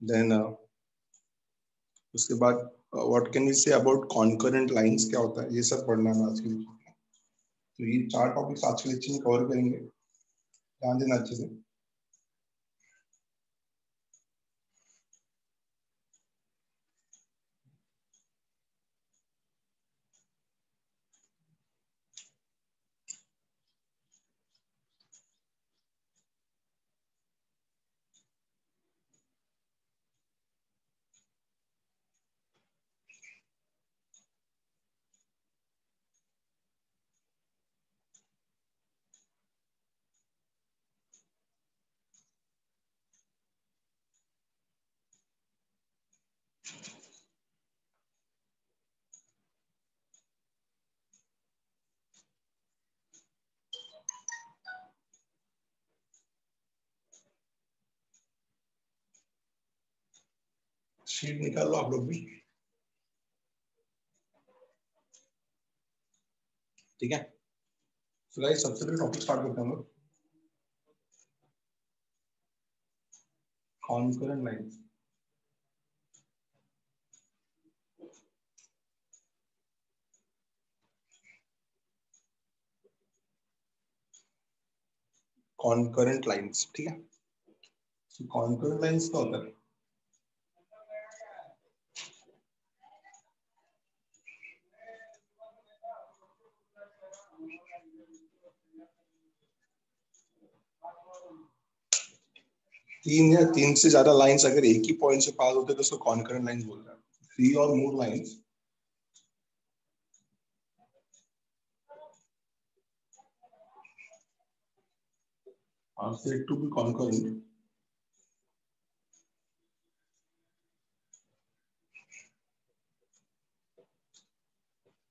Then उसके बाद what can we say about concurrent lines, क्या होता है, ये सब पढ़ना है आज के लेक्चर में। तो ये 4 टॉपिक्स आज के लेक्चर में कवर करेंगे, ध्यान देना अच्छे से। शीट निकाल लो आप लोग भी, ठीक है। तो गाइस सबसे पहले टॉपिक स्टार्ट करते हैं हम लोग, कॉन्करेंट लाइंस। कॉन्करेंट लाइंस, ठीक है। कॉन्करेंट लाइंस क्या होता है? तीन या तीन से ज्यादा लाइंस अगर एक ही पॉइंट से पास होते हैं तो उसको कॉन्करेंट लाइंस बोलते हैं। 3 और मोर lines are said to be concurrent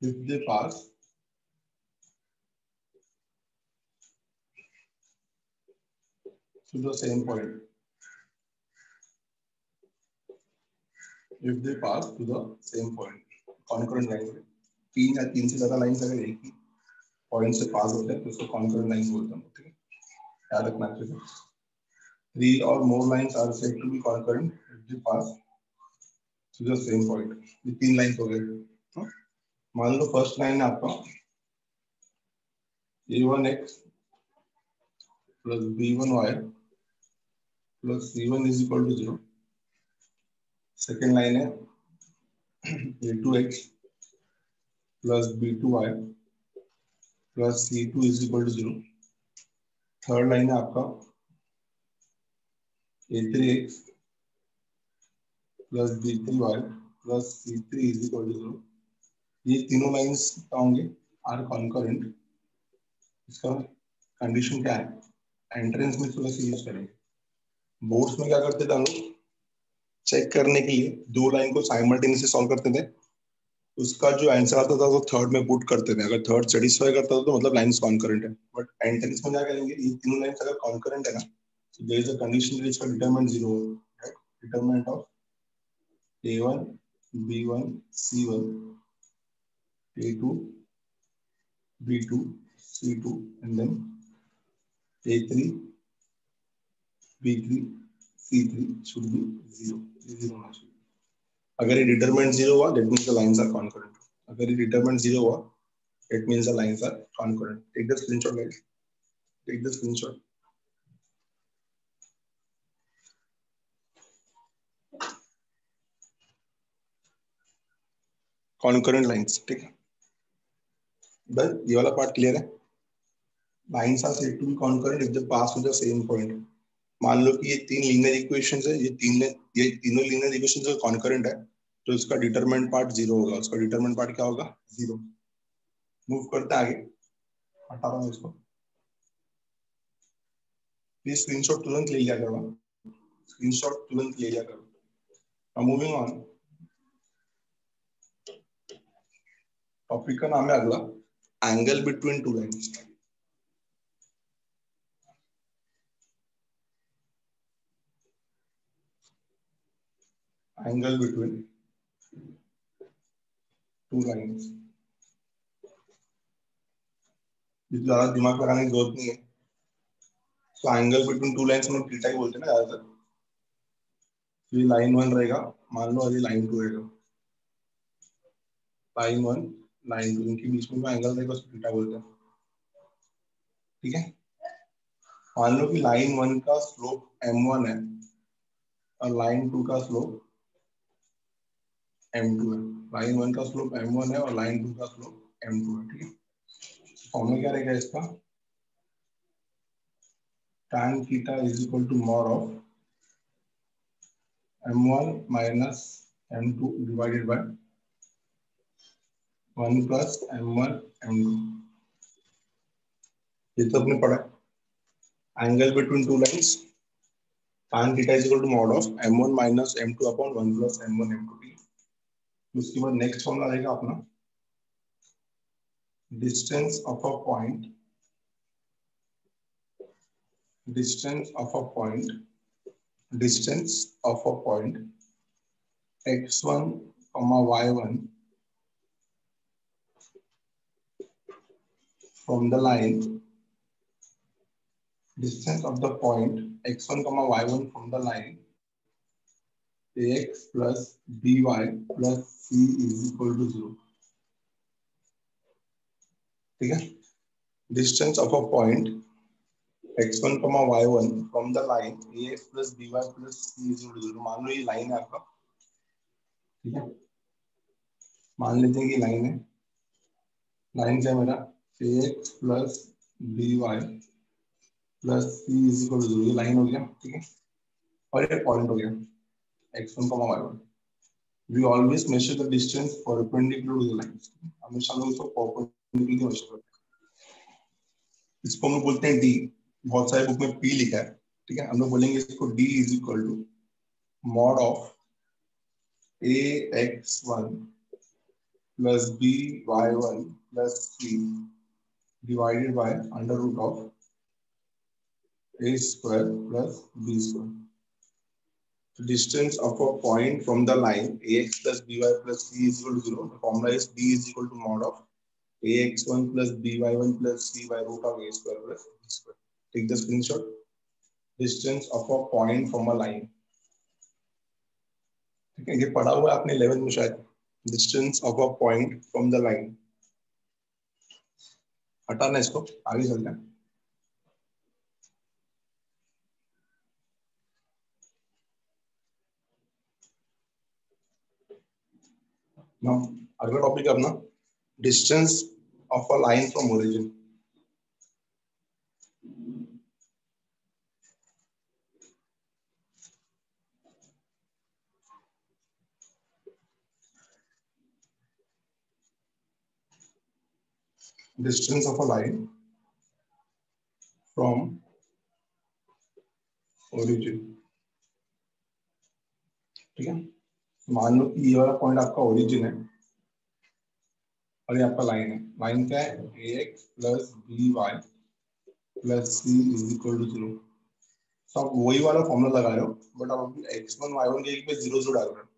if they pass to the same point. If they pass to the same point, concurrent lines है। तीन या तीन से ज्यादा लाइंस अगर एक ही पॉइंट से पास होते हैं तो उसको कॉन्करेंट लाइंस बोलते हैं, ठीक है, याद रखना अच्छे से। 3 or more lines are said to be concurrent if they pass to the same point. ये तीन लाइंस हो गए। मान लो फर्स्ट लाइन है आपका a1x plus b1y plus c1 is equal to 0। Second line है a2x plus b2y plus c2 is equal to 0। Third line है आपका a3x plus b3y plus c3 is equal to 0। ये तीनों लाइंस क्या होंगे? Are concurrent. इसका condition क्या है? एंट्रेंस में थोड़ा सा यूज करेंगे। बोर्ड्स में क्या करते थे हम लोग? चेक करने के लिए दो लाइन को साइमल्टेनियसली सॉल्व करते थे, उसका जो आंसर आता था वो थर्ड में पुट करते थे। अगर थर्ड सेटिस्फाई करता था तो मतलब लाइंस कॉन्करेंट है। बट एंट्रेंस में क्या करेंगे? ये तीनों लाइंस अगर कॉन्करेंट है ना, so there is a condition which will determine 0, right? Determinant of a1 b1 c1 a2 b2 c2 and then a3 b3 c3 should be 0। होना चाहिए। अगर ये डिटरमिनेंट 0 हुआ that means the lines are concurrent। अगर ये determinant 0 हुआ it means the lines are concurrent। take the screenshot guys, take the screenshot। concurrent lines, ठीक है। बस ये वाला पार्ट क्लियर है। lines are said to be concurrent if they pass to the same point। मान लो कि ये तीन लीनियर इक्वेशंस है, ये तीनों लीनियर इक्वेशंस कॉन्करेंट है, तो इसका डिटरमिनेंट पार्ट 0 होगा। उसका डिटरमिनेंट पार्ट क्या होगा? 0। मूव करते आगे, हटा रहा हूँ इसको। प्लीज स्क्रीनशॉट तुरंत ले लिया करो, स्क्रीनशॉट तुरंत ले लिया करो। मूविंग ऑन, टॉपिक का नाम है अगला angle between two lines. Angle between two lines, ज्यादा दिमाग लगाने की जरूरत नहीं है। तो एंगल बिटवीन टू लाइंस में थीटा ही बोलते हैं ना ज्यादातर। ये लाइन 1 रहेगा, मान लो अभी लाइन 2 रहेगा, लाइन 1 लाइन 2 इनके बीच में जो एंगल रहेगा उसको थीटा बोलते हैं। ठीक है, मान लो कि लाइन 1 का स्लोप m1 है और लाइन 2 का स्लोप m2 है। लाइन 1 का स्लोप m1 है और लाइन 2 का स्लोप m2 है। ठीक है, फॉर्मूला क्या रहेगा इसका, tan theta is equal to mod of m1 minus m2 divided by 1 plus m1 m2। ये तो आपने पढ़ा, angle between two lines tan theta is equal to mod of m1 minus m2 upon 1 plus m1 m2। उसके बाद next formula रहेगा अपना distance of a point, distance of a point, distance of a point x1 y1 from the line, distance of the point x1 y1 from the line ax plus by plus c is equal to 0। ठीक है, distance of a point x1 y1 from the line ax plus by plus c is equal to 0। मान लो ये line है आपका, ठीक है, मान लेते हैं कि लाइन है, लाइन क्या है मेरा ax plus by plus c is equal to 0। ये लाइन हो गया, ठीक है, और ये पॉइंट हो गया x1 y1। We always measure the distance perpendicular to the lines। हमेशा हम लोग इसको perpendicular measure करते हैं, इसको हम लोग बोलते हैं d। बहुत सारे बुक में p लिखा है, ठीक है, हम लोग बोलेंगे इसको d is equal to mod of ax1 plus by1 plus c divided by under root of a square plus b square. Distance of a point from the line ax plus by plus c is equal to 0। The formula is d is equal to mod of ax1 plus by1 plus c by root of a square plus b square। Take the screenshot। Distance of a point from a line। ठीक है, ये पढ़ा हुआ है आपने 11th में शायद, distance of a point from the line। हटाना इसको, आगे चलते हैं। Now अगला टॉपिक है अपना distance of a line from origin। Distance of a line from origin। ठीक है, मान लो कि ये वाला पॉइंट आपका ओरिजिन है और ये आपका लाइन है। लाइन क्या है, ax plus by plus c is equal to 0। तो आप वही वाला फॉर्मूला लगा रहे हो, बट आप x1 y1 के जगह पे 0 0 डाल रहे हो।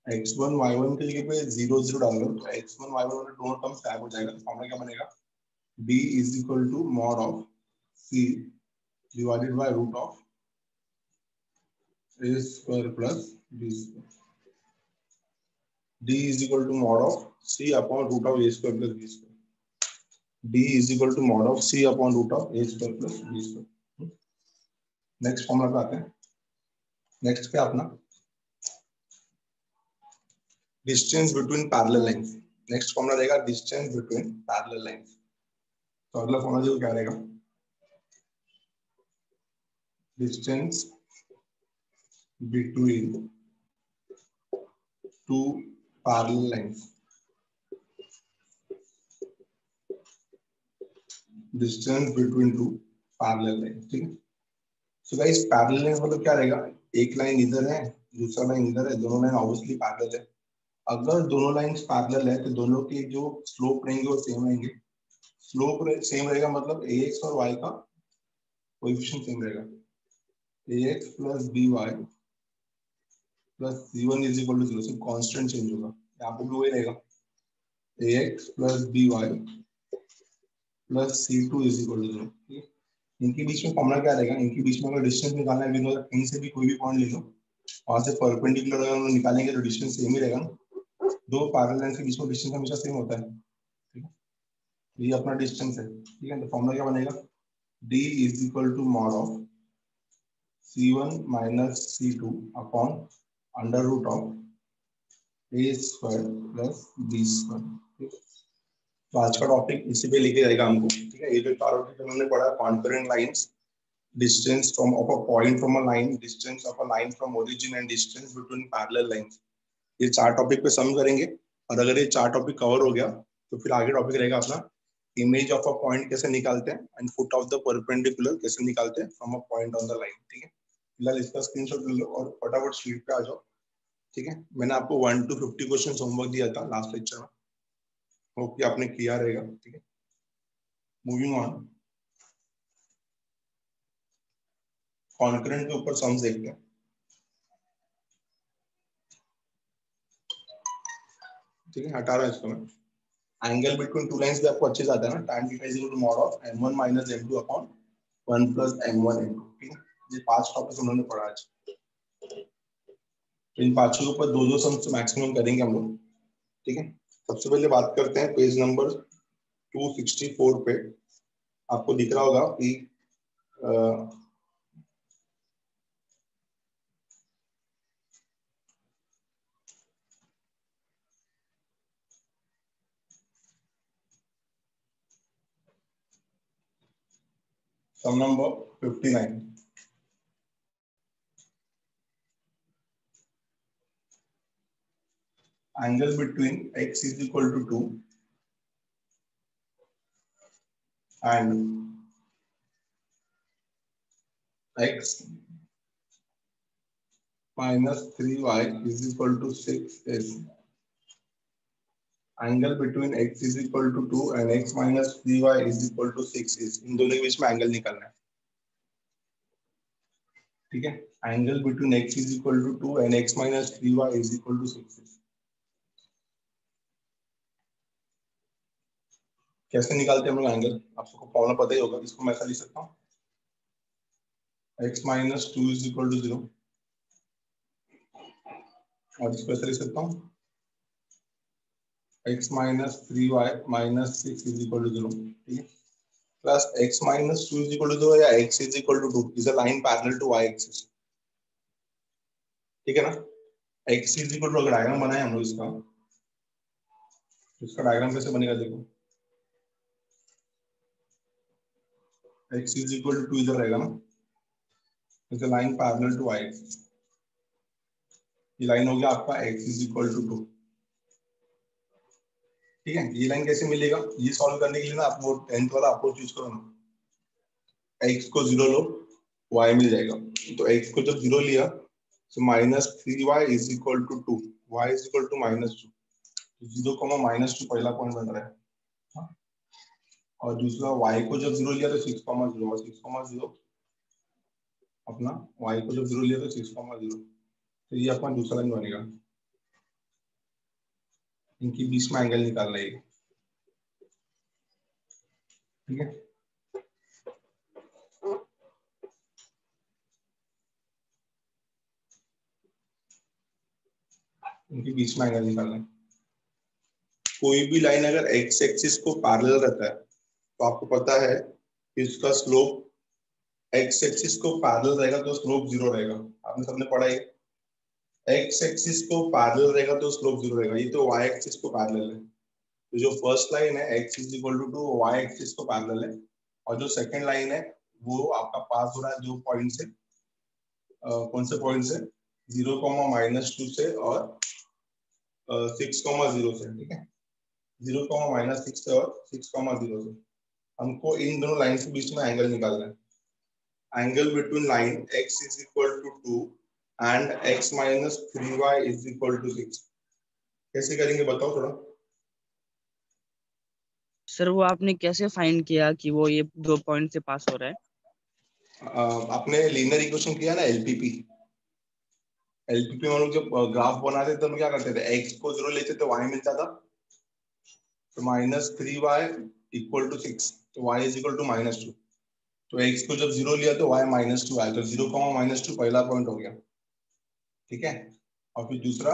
x1 y1 के जगह पे 0 0 डाल रहे हो, तो x1 y1 वाले दोनों टर्म गायब हो जाएगा। तो फॉर्मूला क्या बनेगा, d is equal to mod of c divided by root of a square plus b square. d is equal to mod of c upon root of a square plus b square। d is equal to mod of c upon root of a square plus b square। Next formula पे आते हैं। Next पे अपना distance between parallel lines. Next formula रहेगा distance between parallel lines. तो अगला formula जो क्या रहेगा, distance between to parallel lines. Distance between to parallel lines. ठीक है, सो गाइस पैरेलल लाइंस मतलब क्या रहेगा, एक लाइन इधर है दूसरा लाइन इधर है, दोनों लाइन ऑब्वियसली पैरेलल है। अगर दोनों लाइंस पैरेलल है तो दोनों के जो स्लोप रहेंगे वो सेम रहेंगे। स्लोप सेम रहेगा मतलब ax और y का कोएफिशिएंट सेम रहेगा। ax plus by plus c1 is equal to 0। सिर्फ कांस्टेंट चेंज होगा, यहाँ पे भी वही रहेगा ax plus by plus c2 is equal to 0। इनके बीच में फॉर्मूला क्या रहेगा, इनके बीच में अगर डिस्टेंस निकालना है तो कहीं से भी कोई भी पॉइंट ले लो, वहां से परपेंडिकुलर अगर हम लोग निकालेंगे तो डिस्टेंस सेम ही रहेगा ना, दो पैरेलल लाइन के बीच में डिस्टेंस हमेशा सेम होता है, ठीक है। ये अपना डिस्टेंस है, ठीक है। तो फॉर्मूला क्या बनेगा, d is equal to mod of c1 minus c2 upon under root of a square plus b square. तो आज का टॉपिक इसी पे लेके जाएगा हमको, ठीक है। ये जो चारों टॉपिक हमने पढ़ा, concurrent lines, distance from of a point from a line, distance of a line from origin and distance between parallel lines, ये चार टॉपिक पे सम करेंगे। और अगर ये चार टॉपिक कवर हो गया तो फिर आगे टॉपिक रहेगा अपना इमेज ऑफ अ पॉइंट कैसे निकालते हैं and foot of the perpendicular कैसे निकालते हैं from a point on the line, ठीक है। फिलहाल इसका स्क्रीनशॉट ले लो और फटाफट शीट पे आ जाओ, ठीक है। मैंने आपको 1 to 50 क्वेश्चन होमवर्क दिया था लास्ट लेक्चर में, होप कि आपने किया रहेगा, ठीक है। मूविंग ऑन, कॉन्करेंट के ऊपर सम्स देखते हैं, ठीक है। हटा रहा हूं इसको मैं। एंगल बिटवीन टू लाइंस भी आपको अच्छे से आता है ना, tan theta is equal to mod of m1 minus m2 upon 1 plus m1 m2, ठीक है। ये पांच टॉपिक उन्होंने पढ़ा आज, तो इन पांचों के ऊपर दो दो सम्स मैक्सिमम करेंगे हम लोग, ठीक है। सबसे पहले बात करते हैं पेज नंबर 264 पे। आपको दिख रहा होगा कि sum number 59, angle between x is equal to 2 and x minus 3y is equal to 6 is angle between x is equal to 2 and x minus 3y is equal to 6 is, इन दोनों के बीच में angle निकालना है, ठीक है। Angle between x is equal to 2 and x minus 3y is equal to 6 is, कैसे निकालते हैं हम लोग एंगल, आप सबको फॉर्मूला पता ही होगा। इसको मैं ऐसा लिख सकता हूँ, x minus 2 is equal to 0, और इसको ऐसा लिख सकता हूँ x minus 3y minus 6 is equal to 0, ठीक है। Plus x minus 2 is equal to 0 या x is equal to 2 is a line parallel to y axis, ठीक है ना। x is equal to, अगर डायग्राम बनाए हम लोग इसका, इसका डायग्राम कैसे बनेगा देखो, x is equal to 2 इधर रहेगा ना, is a line parallel to y axis, ये लाइन हो गया आपका x is equal to 2, ठीक है। ये लाइन कैसे मिलेगा, ये सॉल्व करने के लिए ना आप वो 10th वाला अप्रोच यूज करो ना, x को 0 लो, y मिल जाएगा। तो x को जब 0 लिया तो minus 3y is equal to 2, y is equal to -2, 0 -2 पहला पॉइंट बन रहा है, हाँ? और दूसरा y को जब 0 लिया तो 6,0 और 6,0 अपना, y को जब 0 लिया तो 6,0, तो ये अपना दूसरा लाइन बनेगा। इनके बीच में एंगल निकालना है, ठीक है। इनके बीच में एंगल निकालना है। कोई भी लाइन अगर x एक्सिस को पैरेलल रहता है तो आपको पता है कि इसका स्लोप, x एक्सिस को पैरेलल रहेगा तो स्लोप 0 रहेगा, आपने सबने पढ़ा है। x एक्सिस को पैरेलल रहेगा तो स्लोप 0 रहेगा, ये तो y एक्सिस को पैरेलल है। तो जो फर्स्ट लाइन है x is equal to 2 y axis को पैरेलल है, और जो सेकंड लाइन है वो आपका पास हो रहा है दो पॉइंट से, कौन से पॉइंट से, 0,-2 से और 6,0 से, ठीक है। 0,-6 से और 6,0 से हमको इन दोनों लाइन के बीच में एंगल निकालना है। Angle between line x is equal to 2 and x minus 3y is equal to 6, कैसे करेंगे बताओ थोड़ा। सर वो आपने कैसे फाइंड किया कि वो ये दो पॉइंट से पास हो रहा है? आपने लीनियर इक्वेशन किया ना, एलपीपी में हम लोग जब ग्राफ बनाते थे तो हम क्या करते थे, x को 0 लेते थे y मिलता था, तो -3y इक्वल टू 6, तो y इज इक्वल टू -2, तो x को जब 0 लिया तो y -2 आया, तो 0, -2 पहला पॉइंट हो गया, ठीक है। और फिर दूसरा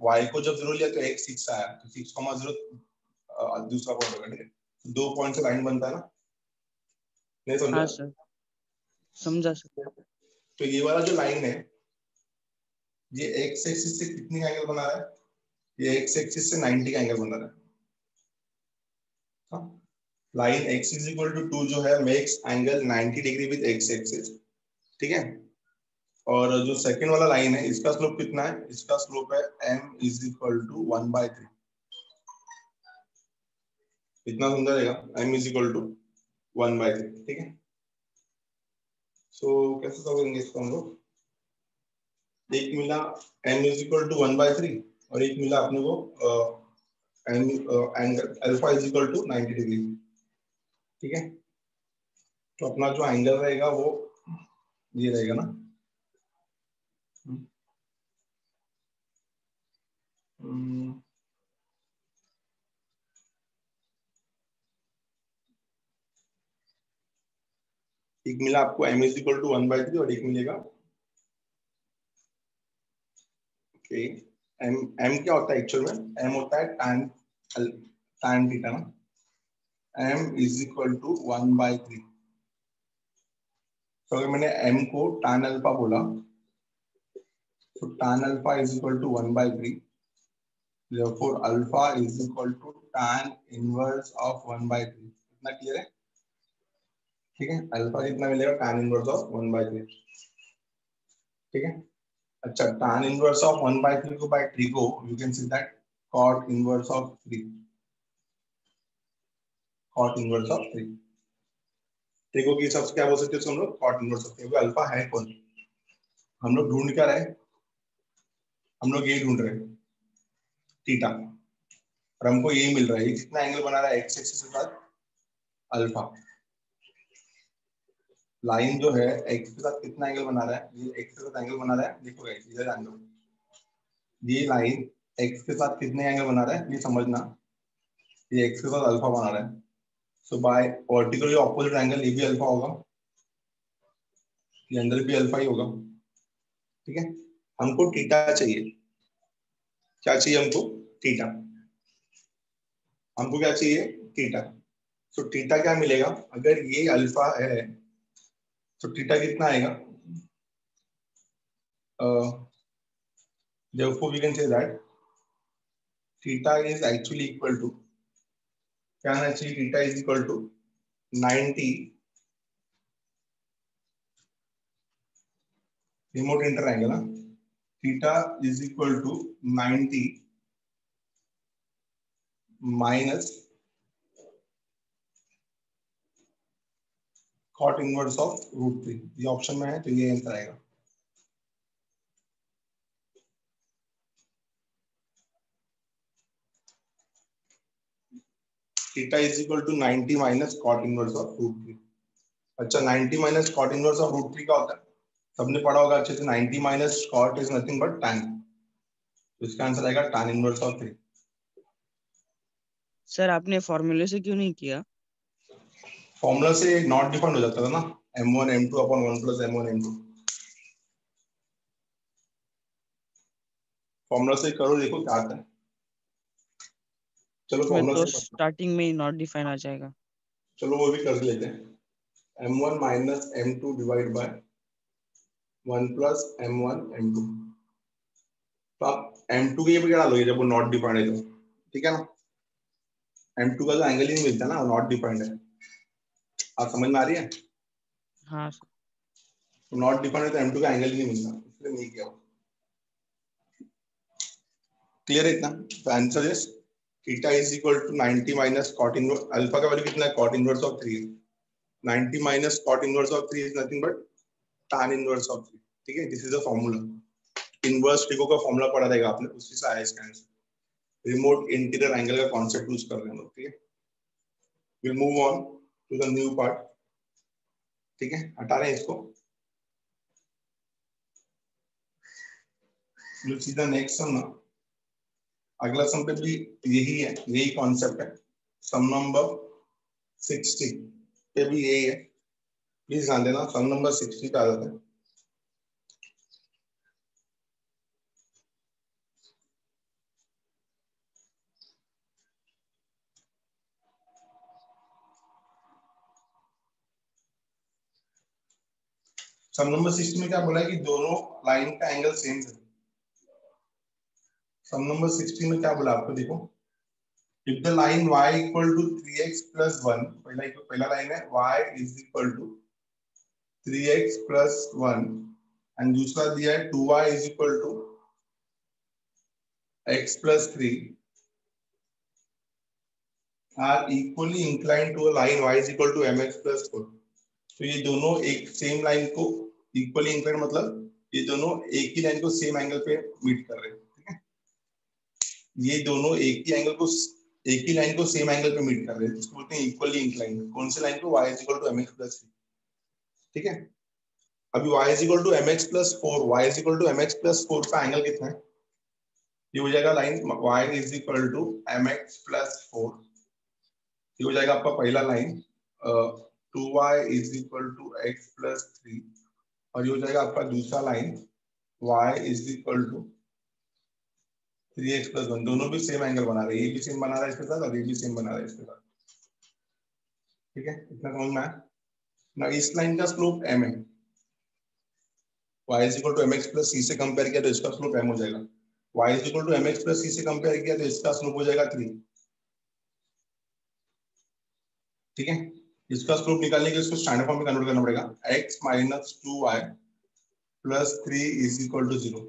y को जब 0 लिया तो x 6 आया, तो 6,0 दूसरा पॉइंट होगा। ठीक है, 2 पॉइंट से लाइन बनता है ना, नहीं समझा? हाँ सर, समझा सर। तो ये वाला जो लाइन है ये x एक्सिस से कितनी एंगल बना रहा है? ये x एक्सिस से 90 का एंगल बना रहा है। Line x is equal to 2 जो है makes angle 90 degree with x axis. ठीक है। और जो सेकंड वाला लाइन है इसका स्लोप कितना है? इसका स्लोप है m इज इक्वल टू 1/3। इतना समझा रहेगा, m इज इक्वल टू 1/3। ठीक है। सो कैसे सॉल्व करेंगे इसको हम लोग? एक मिला m इज इक्वल टू 1/3 और एक मिला अपने को m angle alpha is equal to 90 degree. ठीक है। तो अपना जो एंगल रहेगा वो ये रहेगा ना। एक मिला आपको m इज इक्वल टू 1/3 और एक मिलेगा ओके m क्या होता है एक्चुअल में? m होता है tan थीटा ना। m is equal to 1/3। तो अगर मैंने m को tan अल्फा बोला तो tan alpha is equal to 1/3। therefore alpha is equal to tan inverse of 1/3। इतना क्लियर है? ठीक है। अल्फा कितना मिलेगा? tan inverse of 1/3। ठीक है। अच्छा, tan इनवर्स ऑफ 1/3 को by trigo you can see that cot inverse of 3। cot inverse of 3 trigo के हिसाब से क्या बोल सकते हैं हम लोग? cot inverse of 3। अल्फा है कौन? हम लोग ढूंढ क्या रहे? हम लोग यही ढूंढ रहे हैं थीटा, और हमको यही मिल रहा है। ये कितना एंगल बना रहा है एक्स एक्सिस के साथ? अल्फा। लाइन जो है एक्स के साथ कितना एंगल बना रहा है? ये एक्स के साथ एंगल बना रहा है, देखो गाइस इधर ध्यान दो। ये लाइन एक्स के साथ कितने एंगल बना रहा है ये समझना। ये एक्स के साथ अल्फा बना रहा है, सो बाय वर्टिकली ऑपोजिट एंगल ये भी अल्फा होगा, ये अंदर भी अल्फा ही होगा। ठीक है। हमको थीटा चाहिए। क्या चाहिए हमको? थीटा। हमको क्या चाहिए? थीटा। तो थीटा क्या मिलेगा? अगर ये अल्फा है तो थीटा कितना आएगा? therefore we can say that theta is actually equal to, क्या आना चाहिए? Theta is equal to 90 remote inter angle ना। Theta is equal to 90 minus cot inverse of √3। ये ऑप्शन में है तो ये आंसर आएगा। Theta is equal to 90 minus cot inverse of √3। अच्छा, 90 माइनस cot इनवर्स ऑफ √3 क्या होता है? सबने पढ़ा होगा अच्छे से। 90 minus cot is nothing but tan, तो इसका आंसर आएगा tan इनवर्स ऑफ 3। सर आपने फॉर्मूले से क्यों नहीं किया? फॉर्मूला से नॉट डिफाइंड हो जाता था ना, m1 m2 upon 1 plus m1 m2। Formula से करो, देखो क्या आता है। चलो में फॉर्मूला तो से करते हैं। स्टार्टिंग में ही नॉट डिफाइन आ जाएगा। चलो वो भी कर लेते हैं। m1 minus m2 divide by 1 plus m1 m2। तो आप m2 के ये भी डालोगे जब वो नॉट डिफाइंड है तो, ठीक है ना। m2 का जो एंगल ही नहीं मिलता ना, वो नॉट डिफाइंड है। आप समझ में आ रही है? हाँ सर। तो नॉट डिफाइंड है तो m2 का एंगल ही नहीं मिलता, इसलिए नहीं किया। क्लियर है इतना? तो answer is theta is equal to 90 minus cot inverse, alpha का वैल्यू कितना है? cot इनवर्स ऑफ 3 है। 90 minus cot inverse of 3 is nothing but tan inverse of 3। ठीक है, this is the formula. Inverse trigo का फॉर्मूला पढ़ा रहेगा आपने, उसी से आया इसका आंसर। रिमोट इंटीरियर एंगल का कॉन्सेप्ट यूज कर रहे हैं हम लोग। ठीक है, will move on to the new part. ठीक है, हटा रहे हैं इसको। Will see the next sum ना। अगला सम पे भी यही है, यही कॉन्सेप्ट है। सम नंबर 60 पे भी यही है। प्लीज ध्यान देना, सम नंबर 60 पे आ जाता है। सम नंबर 60 में क्या बोला है कि दोनों लाइन का एंगल सेम है। सम नंबर 60 में क्या बोला आपको, देखो if the line y equal to 3x plus 1, पहला लाइन है y is equal to 3x plus 1 and दूसरा दिया है 2y is equal to x plus 3 are equally inclined to a line y is equal to mx plus 4। तो ये दोनों एक same line को इक्वली इंक्लाइंड मतलब ये दोनों एक ही लाइन को सेम एंगल पे मीट कर रहे हैं, ठीक है। ये दोनों एक ही लाइन को सेम एंगल पे मीट कर रहे हैं, इसको बोलते हैं इक्वली इंक्लाइंड। कौन से लाइन को, y is equal to mx plus 3, ठीक है। अभी y is equal to mx plus 4, y is equal to mx plus 4 का एंगल कितना है, ये हो जाएगा line y is equal to mx plus 4, ये हो जाएगा आपका पहला line 2y is equal to x plus 3, और ये हो जाएगा आपका दूसरा line y is equal to 3x plus 1। दोनों भी सेम एंगल बना रहे हैं, ये भी सेम बना रहा है इसके साथ और ये भी सेम बना रहा है इसके साथ, ठीक है। इतना समझ में आया ना। इस लाइन का स्लोप m है, y is equal to mx plus c से कंपेयर किया तो इसका स्लोप m हो जाएगा, y is equal to mx plus c से कंपेयर किया तो इसका स्लोप हो जाएगा 3, ठीक है। इसका स्लोप निकालने के लिए इसको स्टैंडर्ड फॉर्म में कन्वर्ट करना पड़ेगा, x minus 2y plus 3 is equal to 0,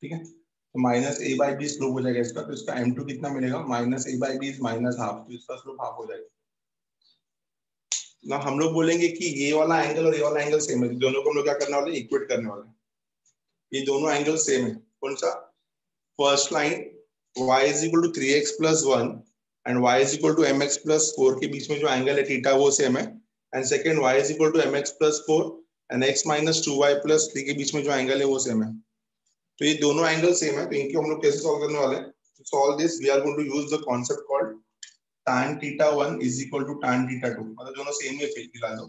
ठीक है। तो minus a by b slope हो जाएगा इसका, तो इसका m2 कितना मिलेगा, minus a by b is minus half, तो इसका स्लोप हाफ हो जाएगा ना। हम लोग बोलेंगे कि ये वाला एंगल और ये वाला एंगल सेम है, दोनों को हम लोग क्या करने वाले हैं, इक्वेट करने वाले हैं। ये दोनों एंगल सेम है, कौन सा, first line y is equal to 3x plus 1 and y is equal to mx plus 4 के बीच में जो एंगल है थीटा वो सेम है, and second y is equal to mx plus 4 and x minus 2y plus 3 के बीच में जो angle है वो सेम है। तो ये दोनों एंगल सेम है, तो इनके हम लोग कैसे सॉल्व करने वाले हैं, to solve this we are going to use the concept called tan theta 1 is equal to tan theta 2, मतलब दोनों सेम ही फिलहाल दो।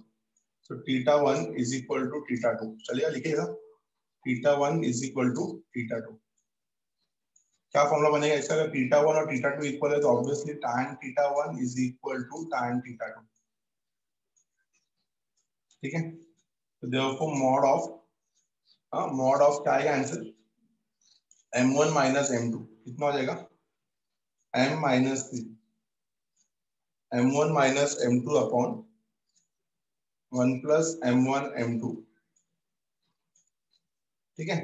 so theta 1 is equal to theta 2, चलिए लिखिएगा theta 1 is equal to theta 2। क्या फॉर्मूला बनेगा इसका, अगर थीटा 1 और थीटा 2 इक्वल है तो obviously tan theta 1 is equal to tan theta 2, ठीक है। तो देयरफॉर मॉड ऑफ क्या आएगा आंसर, m1 माइनस m2 कितना हो जाएगा, m minus 3 m1 minus m2 upon 1 plus m1 m2, ठीक है।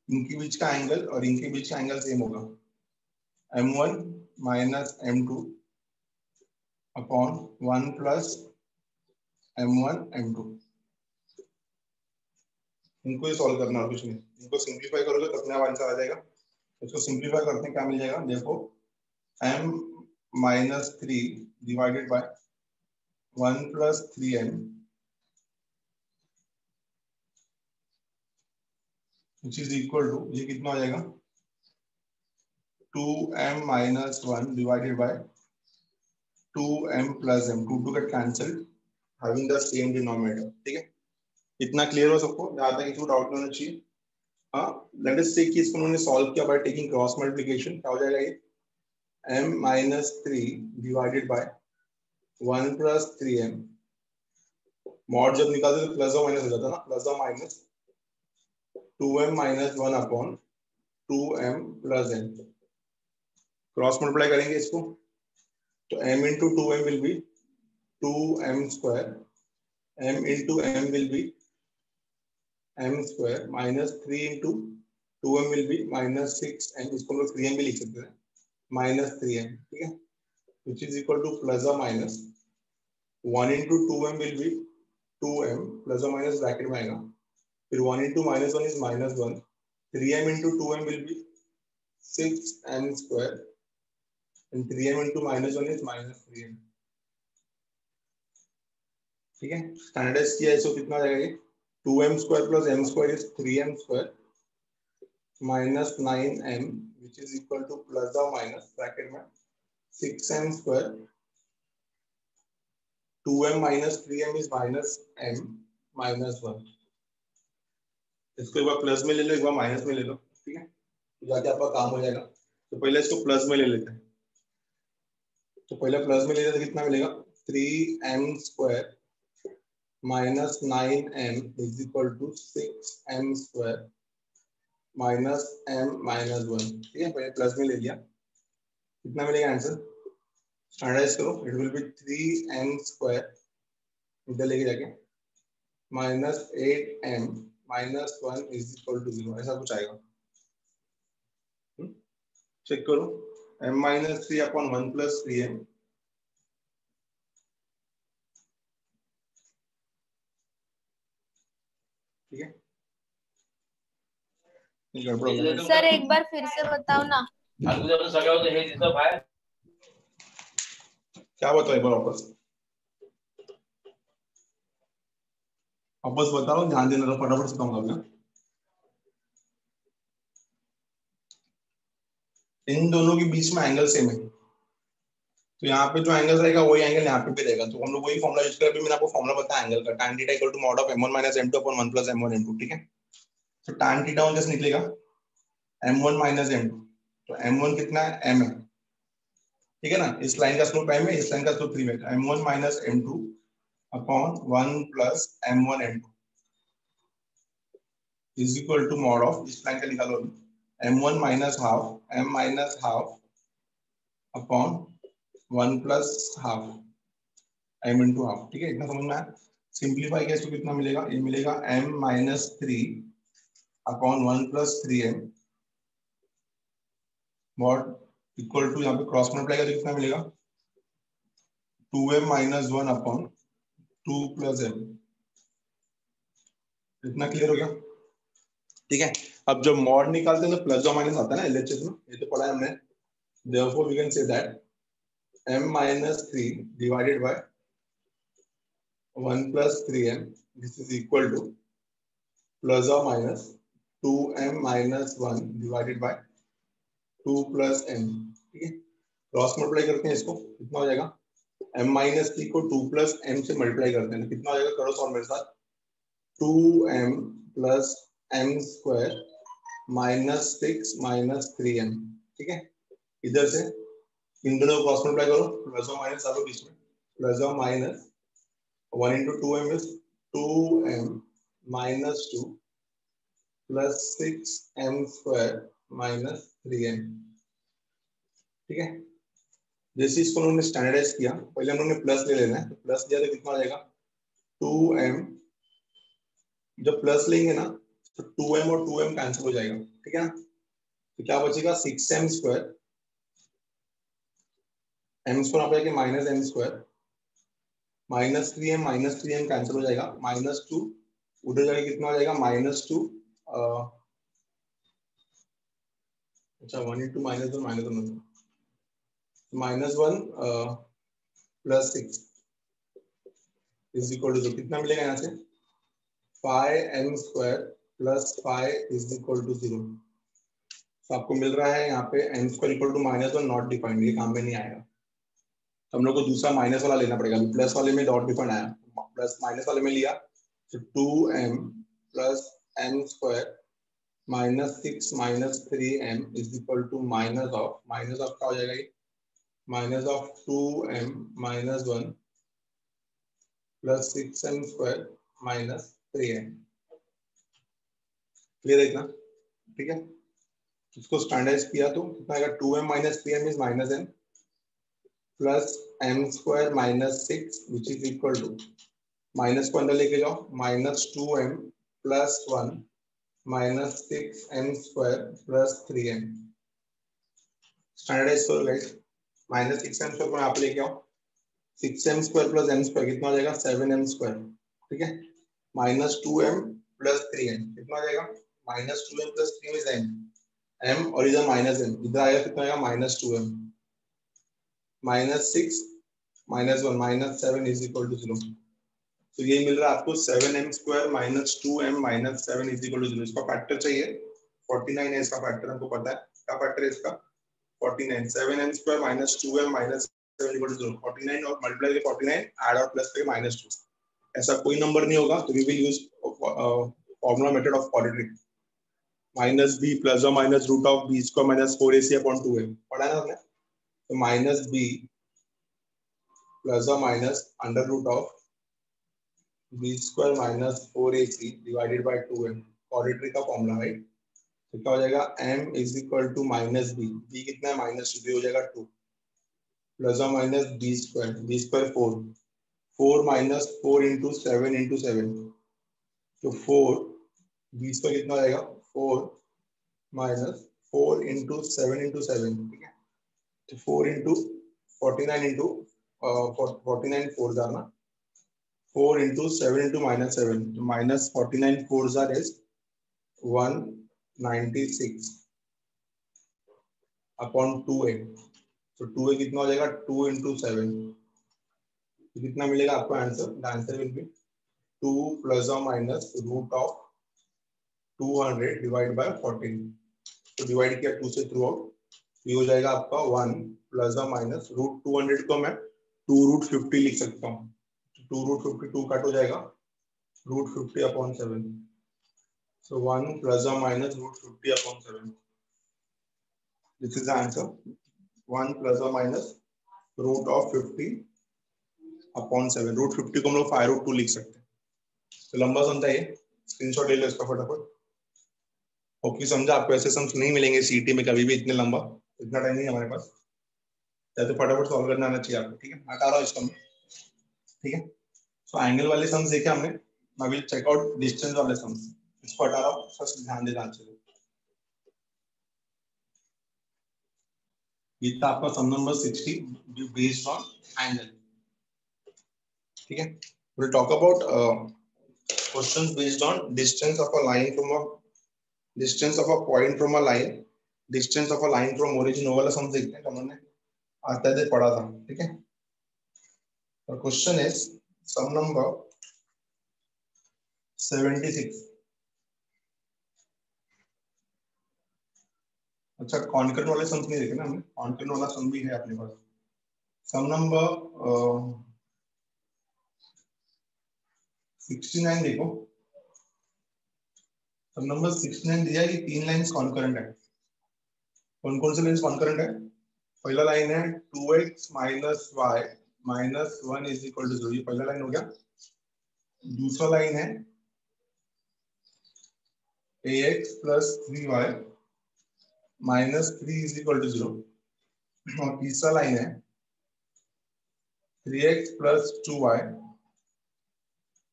इनके बीच का एंगल और इनके बीच का एंगल सेम होगा, m1 minus m2 upon 1 plus m1 m2। इनको ही सॉल्व करना है, कुछ नहीं, इनको सिंपलीफाई करोगे तो अपने आप आंसर आ जाएगा। इसको सिंपलीफाई करते हैं क्या मिल जाएगा, देखो m minus 3 divided by 1 plus 3m which is equal to, ये कितना हो जाएगा 2m minus 1 divided by 2m plus m, 2 get cancelled having the same denominator, ठीक है। इतना क्लियर हो सबको, जहां तक इसको डाउट नहीं होना चाहिए। हाँ, लेट अस से कि इसको उन्होंने सॉल्व किया बाय टेकिंग क्रॉस मल्टीप्लिकेशन, क्या हो जाएगा ये m minus 3 divided by 1 plus 3m, mod जब निकालते तो प्लस और माइनस हो जाता है ना, प्लस और minus 2m minus 1 upon 2m plus m, cross multiply करेंगे इसको तो m into 2m will be 2m square, m into m will be m square minus 3 into 2m will be minus 6m, इसको हम लोग 3m भी लिख सकते हैं, माइनस 3m, ठीक है, which is equal to plus or minus 1 into 2m will be 2m plus or minus bracket में आएगा, फिर 1 into minus 1 is minus 1, 3m into 2m will be 6m square and 3m into minus 1 is minus 3m, ठीक है। Standardise किया इसको कितना आ जाएगा ये 2m square plus m square is 3m square minus 9m which is equal to plus or minus bracket में 6m square 2m minus 3m is minus m minus 1, इसको एक बार प्लस में ले लो, एक बार माइनस में ले लो, ठीक है, तो जाके आपका काम हो जाएगा। तो पहले इसको प्लस में ले लेते हैं, तो पहले प्लस में ले लेते कितना मिलेगा 3m square minus 9m is equal to 6m square minus m minus 1। ठीक है, पहले प्लस में ले लिया, कितना मिलेगा आंसर, स्टैंडर्डाइज करो, it will be 3m square इधर लेके जाके minus 8m minus 1 is equal to 0, ऐसा कुछ आएगा। चेक करो, m minus 3 upon 1 plus 3m, ठीक है, गड़बड़ हो गया। सर एक बार फिर से बताओ ना। क्या बताओ एक बार वापस बताओ, ध्यान देना, तो फटाफट से कहूंगा मैं। इन दोनों के बीच में एंगल सेम है, तो यहाँ पे जो एंगल रहेगा वही एंगल यहाँ पे भी रहेगा, तो हम लोग वही फॉर्मुला यूज करेंगे। मैंने आपको फॉर्मुला बताया एंगल का, tan theta equal to mod of m1 minus m2 upon 1 plus m1 m2, ठीक है। तो tan थीटा कैसे निकलेगा, m1 माइनस m2, तो m1 कितना है, m है, ठीक है ना, इस लाइन का स्लोप m है, इस लाइन का स्लोप 3 है, m1 minus m2 upon 1 plus m1 m2 is equal to mod of, इस लाइन का निकालो, m1 minus half m minus half upon 1 plus half m into half, ठीक है, इतना समझ में आया। सिंप्लीफाई किया इसको कितना मिलेगा, ये मिलेगा m minus 3 upon 1 plus 3m mod equal to, यहाँ पे क्रॉस मल्टीप्लाई करें कितना मिलेगा, 2m minus 1 upon 2 plus m, इतना क्लियर हो गया, ठीक है। अब जब मॉड निकालते हैं तो प्लस और माइनस आता है ना एलएचएस में, ये तो पढ़ा है हमने। Therefore we can say that m minus 3 divided by 1 plus 3m this is equal to plus और minus 2m minus 1 divided by 2 plus m, ठीक है। क्रॉस मल्टीप्लाई करते हैं इसको, कितना हो जाएगा, m माइनस 3 को 2 प्लस m से मल्टीप्लाई करते हैं, कितना हो जाएगा, करो सॉल्व मेरे साथ, 2m plus m square minus 6 minus 3m, ठीक है। इधर से इन दोनों को क्रॉस मल्टीप्लाई करो, प्लस और माइनस डालो बीच में, प्लस और minus 1 into 2m is 2m minus 2 plus 6m square minus 3m, ठीक है। जैसे इसको हमने स्टैंडर्डाइज किया, पहले हम लोग ने प्लस ले लेना है, तो प्लस दिया तो कितना हो जाएगा, 2m, जब प्लस लेंगे ना तो 2m और 2m कैंसिल हो जाएगा, ठीक है ना, तो क्या बचेगा, 6m स्क्वायर, m स्क्वायर आप जाएगा minus m square minus 3m cancel हो जाएगा, माइनस 2 उधर जाके कितना हो जाएगा, माइनस 2, अच्छा 1 into minus 1 minus 1 plus 6 is equal to, कितना मिलेगा यहाँ से, 5m square plus 5 is equal to 0। तो आपको मिल रहा है यहाँ पे m square equal to minus 1 not defined, ये काम में नहीं आएगा, तो हम लोग को दूसरा माइनस वाला लेना पड़ेगा। प्लस वाले में डॉट डिफाइंड आया, प्लस माइनस वाले में लिया तो 2m plus m square minus 6 minus 3m is equal to minus of क्या हो जाएगा, ये minus of 2m minus 1 plus 6m square minus 3m, clear है इतना, ठीक है। इसको स्टैंडर्डाइज किया तो कितना आएगा, 2m minus 3m is minus m plus m square minus 6 which is equal to, minus को अंदर लेके जाओ, minus 2m plus 1 minus 6m square plus 3m, standardize करो गाइस, माइनस 6m स्क्वायर को यहाँ पे लेके आओ, 6m square plus m square कितना हो जाएगा, 7m स्क्वायर, ठीक है, माइनस 2m प्लस 3m कितना हो जाएगा, minus 2m plus 3m is m और इधर माइनस m, इधर आएगा कितना आएगा, minus 2m minus 6 minus 1 minus 7 is equal to 0। तो ये मिल रहा है आपको 7m square minus 2m minus 7 is equal to 0। इसका फैक्टर चाहिए 49 है, इसका फैक्टर हमको पता है, क्या फैक्टर है इसका, 49, 7m square minus 2m minus 7 equal to 0, 49 और मल्टीप्लाई करके 49 ऐड और प्लस करके माइनस 2, ऐसा कोई नंबर नहीं होगा तो we will use formula method of quadratic, minus b plus और minus root of b square minus 4ac upon 2a, पढ़ा है ना आपने, तो माइनस b प्लस और minus under root of B square minus 4ac divided by 2m quadratic का formula, right. तो क्या हो जाएगा, m is equal to minus B, B कितना है -2, हो जाएगा 2 प्लस और minus B square 4, 4 minus 4 into 7 into 7, तो 4 बी स्क्वायर कितना हो जाएगा 4 माइनस 4 इंटू 7 इंटू 7, ठीक है। तो 4 इंटू 49 इंटू 49 4 जाना 4 इंटू 7 इंटू -7, तो minus 49 4 jar is 196 upon 2a, तो 2a कितना हो जाएगा 2 इंटू 7, तो कितना मिलेगा आपको answer, the answer will be 2 plus और minus root of 200 divide by 14, तो डिवाइड किया 2 से थ्रू आउट, ये हो जाएगा आपका 1 प्लस और माइनस रूट 200 को मैं 2 रूट 50 लिख सकता हूँ, 2 रूट 52 कट हो जाएगा रूट 50 अपॉन 7, so 1 प्लस और minus root 50 upon 7, this is the answer, 1 plus और minus root of 50 upon 7, root 50 को हम लोग 5 रूट 2 लिख सकते हैं। तो लंबा समझा ये, स्क्रीनशॉट ले लो इसका फटाफट। ओके समझा, आपको ऐसे सम्स नहीं मिलेंगे सीटी में कभी भी इतने लंबा, इतना टाइम नहीं है हमारे पास, या तो फटाफट सॉल्व करना आना चाहिए आपको, ठीक है। हटा रहा हूँ इसका, ठीक है। सो एंगल वाले सम्स देखे हमने, मैं विल चेक आउट डिस्टेंस वाले सम्स, इसको हटा रहा हूँ, फर्स्ट ध्यान देना चाहिए। ये था आपका सम नंबर 60 बेस्ड ऑन एंगल, ठीक है। Will talk about questions based on distance of a line from a distance of a point from a line, distance of a line from origin, वो वाला सम देखते हैं हमने आता है पढ़ा था, ठीक है। और क्वेश्चन इज सम नंबर 76। अच्छा कॉन्करेंट वाले सम्स नहीं देखे ना हमने, कॉन्करेंट वाला सम भी है अपने पास, सम नंबर 69 देखो, सम नंबर 69 दिया है कि 3 लाइंस कॉन्करेंट है। कौन कौन से लाइंस कॉन्करेंट है, पहला लाइन है 2x minus y minus 1 is equal to 0, ये पहला लाइन हो गया। दूसरा लाइन है ax plus 3y minus 3 is equal to 0, और तीसरा लाइन है 3x plus 2y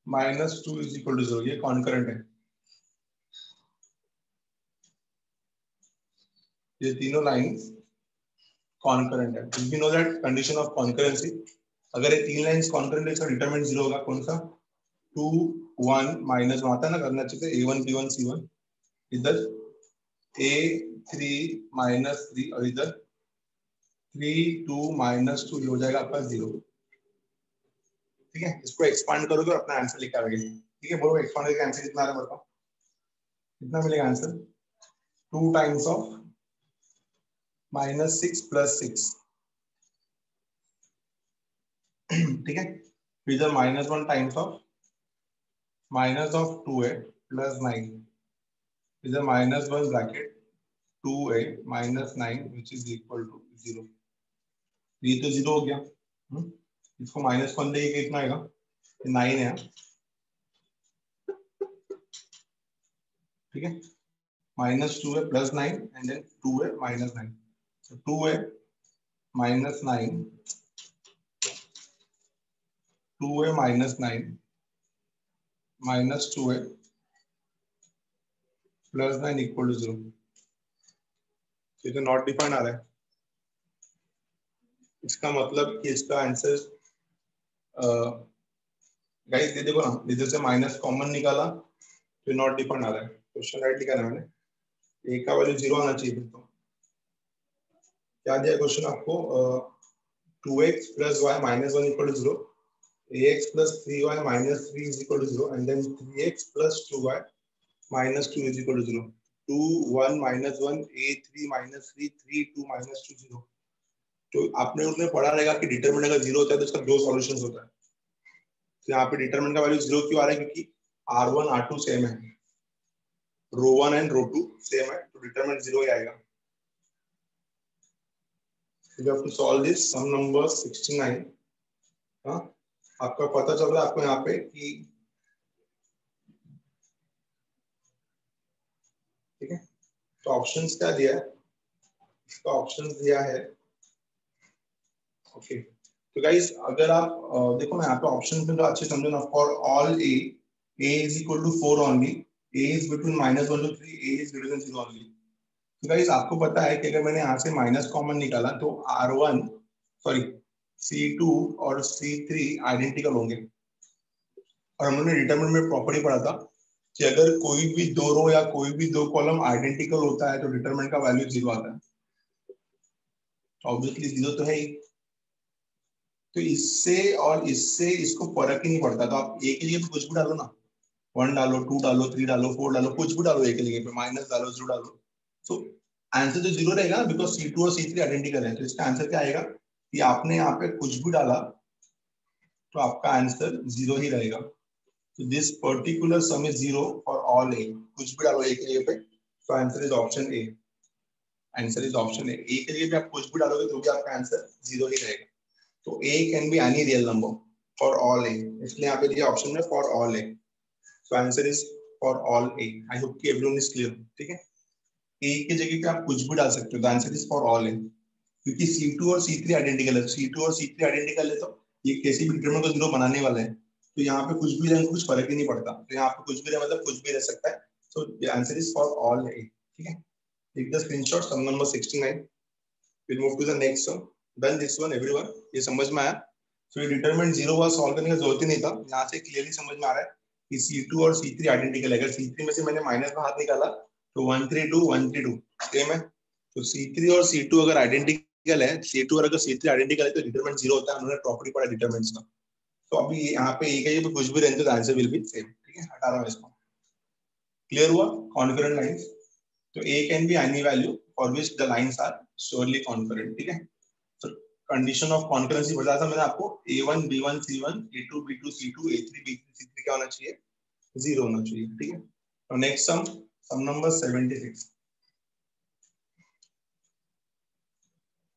minus 2 is equal to 0, ये कॉन्करेंट है। ये तीनों लाइंस कॉन्करेंट है। You know that condition of concurrency, अगर ये 3 लाइंस कॉन्करेंट है इसका डिटरमिनेंट 0 होगा, कौन सा 2 1 माइनस आता है ना, करना चाहिए a1 b1 c1, इधर a3 माइनस 3 और इधर 3 2 माइनस 2, ये हो जाएगा आपका 0, ठीक है। इसको एक्सपांड करोगे और अपना आंसर लेकर आएंगे, ठीक है। बोलो एक्सपांड करके आंसर कितना आ रहा है बताओ, कितना मिलेगा आंसर, 2 टाइम्स ऑफ -6 प्लस 6, ठीक है। इधर -1 times of minus of 2a plus 9, इधर -1 bracket 2a minus 9 which is equal to 0, ये तो 0 हो गया। इसको माइनस 1 देंगे कितना आएगा, 9 है, ठीक है। -2a plus 9 and then 2a minus 9, so 2a minus 9 2a minus 9 minus 2a plus 9 equal to 0, ये तो नॉट डिफाइंड आ रहा है। इसका मतलब कि इसका आंसर गाइस ये देखो ना, इधर से माइनस कॉमन निकाला तो नॉट डिफाइंड आ रहा है, क्वेश्चन राइट लिखा है मैंने, a का वैल्यू 0 आना चाहिए। तो क्या दिया क्वेश्चन आपको, 2x plus y minus 1 equal to 0, ax plus 3y minus 3 is equal to 0 and then 3x plus 2y minus 2 is equal to 0, 2 1 minus 1 a3 minus 3 3 2 minus 2 0। तो आपने उसमें पढ़ा रहेगा कि डिटरमिनेंट अगर 0 होता है तो उसका दो सॉल्यूशंस होता है। तो यहाँ पे डिटरमिनेंट का वैल्यू 0 क्यों आ रहा है, क्योंकि r1 r2 सेम है, रो 1 एंड रो 2 सेम है, तो डिटरमिनेंट 0 ही आएगा। You have to solve this sum number 69। हाँ आपका पता चल रहा है आपको यहाँ पे कि तो ऑप्शंस क्या दिया है, इसका ऑप्शंस दिया है ओके। तो गाइस अगर आप देखो ना यहाँ पे ऑप्शन में तो अच्छे समझो ना, for all a is equal to 4 only, a is between -1 to 3, a is greater than 0 only. तो गाइस आपको पता है कि अगर मैंने यहाँ से माइनस कॉमन निकाला तो R1 सॉरी C2 और C3 आइडेंटिकल होंगे। और हमने डिटरमिनेंट में प्रॉपर्टी पढ़ा था कि अगर कोई भी दो रो या कोई भी दो कॉलम आइडेंटिकल होता है तो डिटरमिनेंट का वैल्यू 0 आता है। ऑब्वियसली 0 तो है ही, तो इससे और इससे इसको फर्क ही नहीं पड़ता। तो आप ए के लिए भी कुछ भी डालो ना, 1 डालो, 2 डालो, 3 डालो, 4 डालो, कुछ भी डालो, ए के लिए पे माइनस डालो, 0 डालो, तो आंसर तो 0 रहेगा बिकॉज C2 और C3 आइडेंटिकल है। तो इसका आंसर क्या आएगा कि आपने यहाँ पे कुछ भी डाला तो आपका आंसर 0 ही रहेगा। तो this particular sum is 0 for all A, कुछ भी डालो ए के लिए पे, तो answer is option A. Answer is option A के लिए भी आप कुछ भी डालोगे तो भी आपका आंसर 0 ही रहेगा। तो a can be any real number for all a, इसलिए यहाँ पे दिया ऑप्शन में for all a, so answer is for all a। I hope कि everyone is clear, ठीक है। a की जगह पे आप कुछ भी डाल सकते हो, the answer is for all a, क्योंकि C2 और C3 आइडेंटिकल है, C2 और C3 आइडेंटिकल है तो ये किसी भी डिटरमिनेंट को 0 बनाने वाले हैं। तो यहाँ पे कुछ भी रहे कुछ फर्क ही नहीं पड़ता, तो यहाँ पे कुछ भी रहे मतलब कुछ भी रह सकता है। so the answer is for all a, ठीक है। take the screenshot, sum number 69। we'll move to the next sum। Done this one everyone, ये समझ में आया। तो ये डिटरमिनेंट 0 का सॉल्व करने की जरूरत ही नहीं था, यहाँ से क्लियरली समझ में आ रहा है कि C2 और C3 आइडेंटिकल है। अगर C3 में से मैंने माइनस का हाथ निकाला तो 132 132 सेम है। तो C3 और C2 अगर आइडेंटिकल है, C2 और अगर C3 आइडेंटिकल है तो डिटरमिनेंट 0 होता है। उन्होंने प्रॉपर्टी पढ़ा डिटरमिनेंट्स का। तो अभी यहाँ पे ए का ये कुछ भी रहने तो आंसर विल बी सेम, ठीक है। हटा रहा हूँ इसको। क्लियर हुआ कॉन्करेंट लाइंस। तो A can be any value for which the lines are surely concurrent, ठीक है। कंडीशन ऑफ कॉन्करेंसी बताया था मैंने आपको, A1 B1 C1 A2 B2 C2 A3 B3 C3 क्या होना चाहिए, 0 होना चाहिए, ठीक है। तो next sum number 76।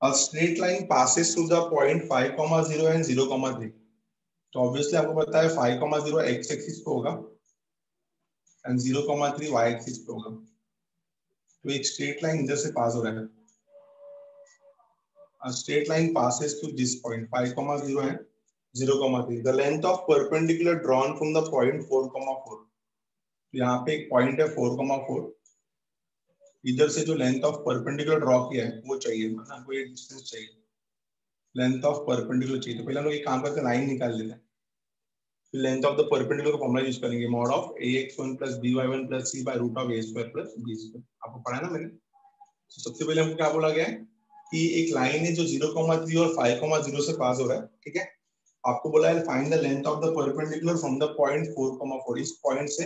A straight line passes through the point 5, 0 and 0, 3। तो ऑब्वियसली आपको पता है 5, 0 x एक्सिस पे होगा एंड 0, 3 y एक्सिस पे होगा। तो एक स्ट्रेट लाइन इधर से पास हो रहा है। A straight line passes through this point 5, 0 and 0, 3। The length of perpendicular drawn from the point 4, 4। तो यहाँ पे एक पॉइंट है 4, 4। इधर से जो लेंथ ऑफ परपेंडिकुलर ड्रॉ किया है वो चाहिए, मतलब कोई डिस्टेंस चाहिए, लेंथ ऑफ परपेंडिकुलर चाहिए। तो पहले हम लोग एक काम करते हैं, लाइन निकाल लेते हैं। फिर लेंथ ऑफ द परपेंडिकुलर का फॉर्मूला यूज करेंगे, mod of ax1 + by1 + c / √a² + b²। आपको पढ़ा है ना मैंने। तो सबसे पहले हमको क्या बोला गया है कि एक लाइन है जो 0, 3 और 5, 0 से पास हो रहा है, ठीक है। आपको बोला है find the length of the perpendicular from the point 4, 4। इस पॉइंट से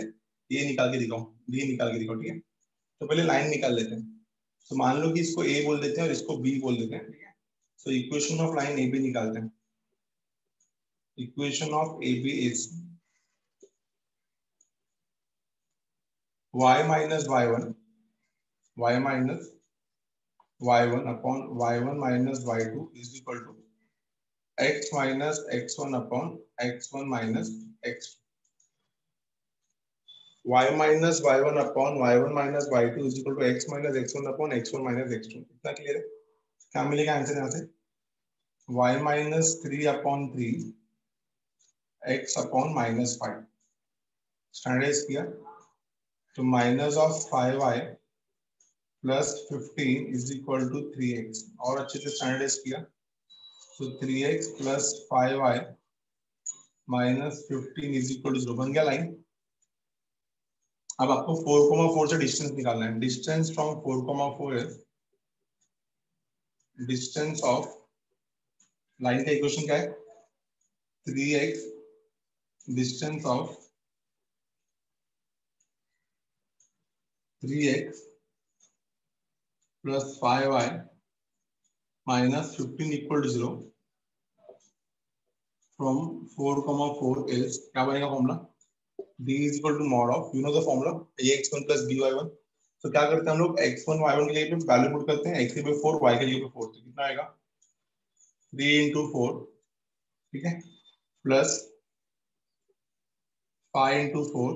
ये निकाल के दिखाओ, b निकाल के दिखाओ, ठीक है। तो पहले लाइन निकाल लेते हैं। तो मान लो कि इसको a बोल देते हैं और इसको b बोल देते हैं, ठीक है। तो इक्वेशन ऑफ लाइन ab निकालते हैं। Equation of ab is y minus y1 upon y1 minus y2 is equal to x minus x1 upon x1 minus x2। y minus y1 upon y1 minus y2 is equal to x minus x1 upon x1 minus x2। इतना clear है? क्या मिलेगा answer यहाँ से? y minus 3 upon 3 x upon minus 5। Standardize किया तो minus of 5y plus 15 is equal to 3x। और अच्छे से स्टैंडर्डाइज किया तो 3x plus 5y minus 15 is equal to 0 बन गया लाइन। अब आपको 4, 4 से डिस्टेंस निकालना है। Distance from 4, 4 is distance of line का इक्वेशन क्या है, 3x distance of 3x plus 5y minus 15 equal to 0 from 4, 4 is क्या बनेगा formula, d is equal to mod of, you know the formula, ax1 plus by1। तो क्या करते हैं हम लोग x1 y1 के लिए पे वैल्यू पुट करते हैं, x के लिए 4 y के लिए 4। तो कितना आएगा 3 into 4, ठीक है, plus 5 into 4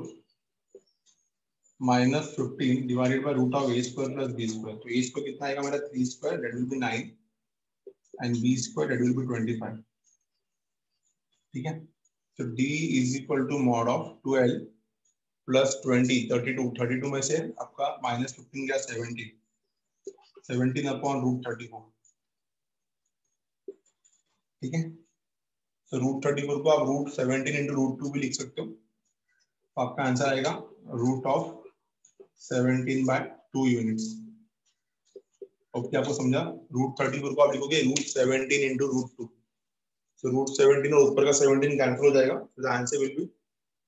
-15 divided by root of a square plus b square. तो a स्क्वायर कितना आएगा मेरा 3 square, that will be 9 and b square that will be 25। ठीक है, तो d is equal to mod of 12 plus 20 32 में से आपका -15 गया 17 अपॉन रूट 34। ठीक है, तो रूट 34 को आप रूट 17 इंटू रूट 2 भी लिख सकते हो। तो आपका आंसर आएगा रूट ऑफ 17/2 यूनिट्स। ओके, आपको समझा? रूट 34 को आप लिखोगे रूट 17 इंटू रूट 2। तो रूट 17 और ऊपर का 17 कैंसिल हो जाएगा, तो answer will be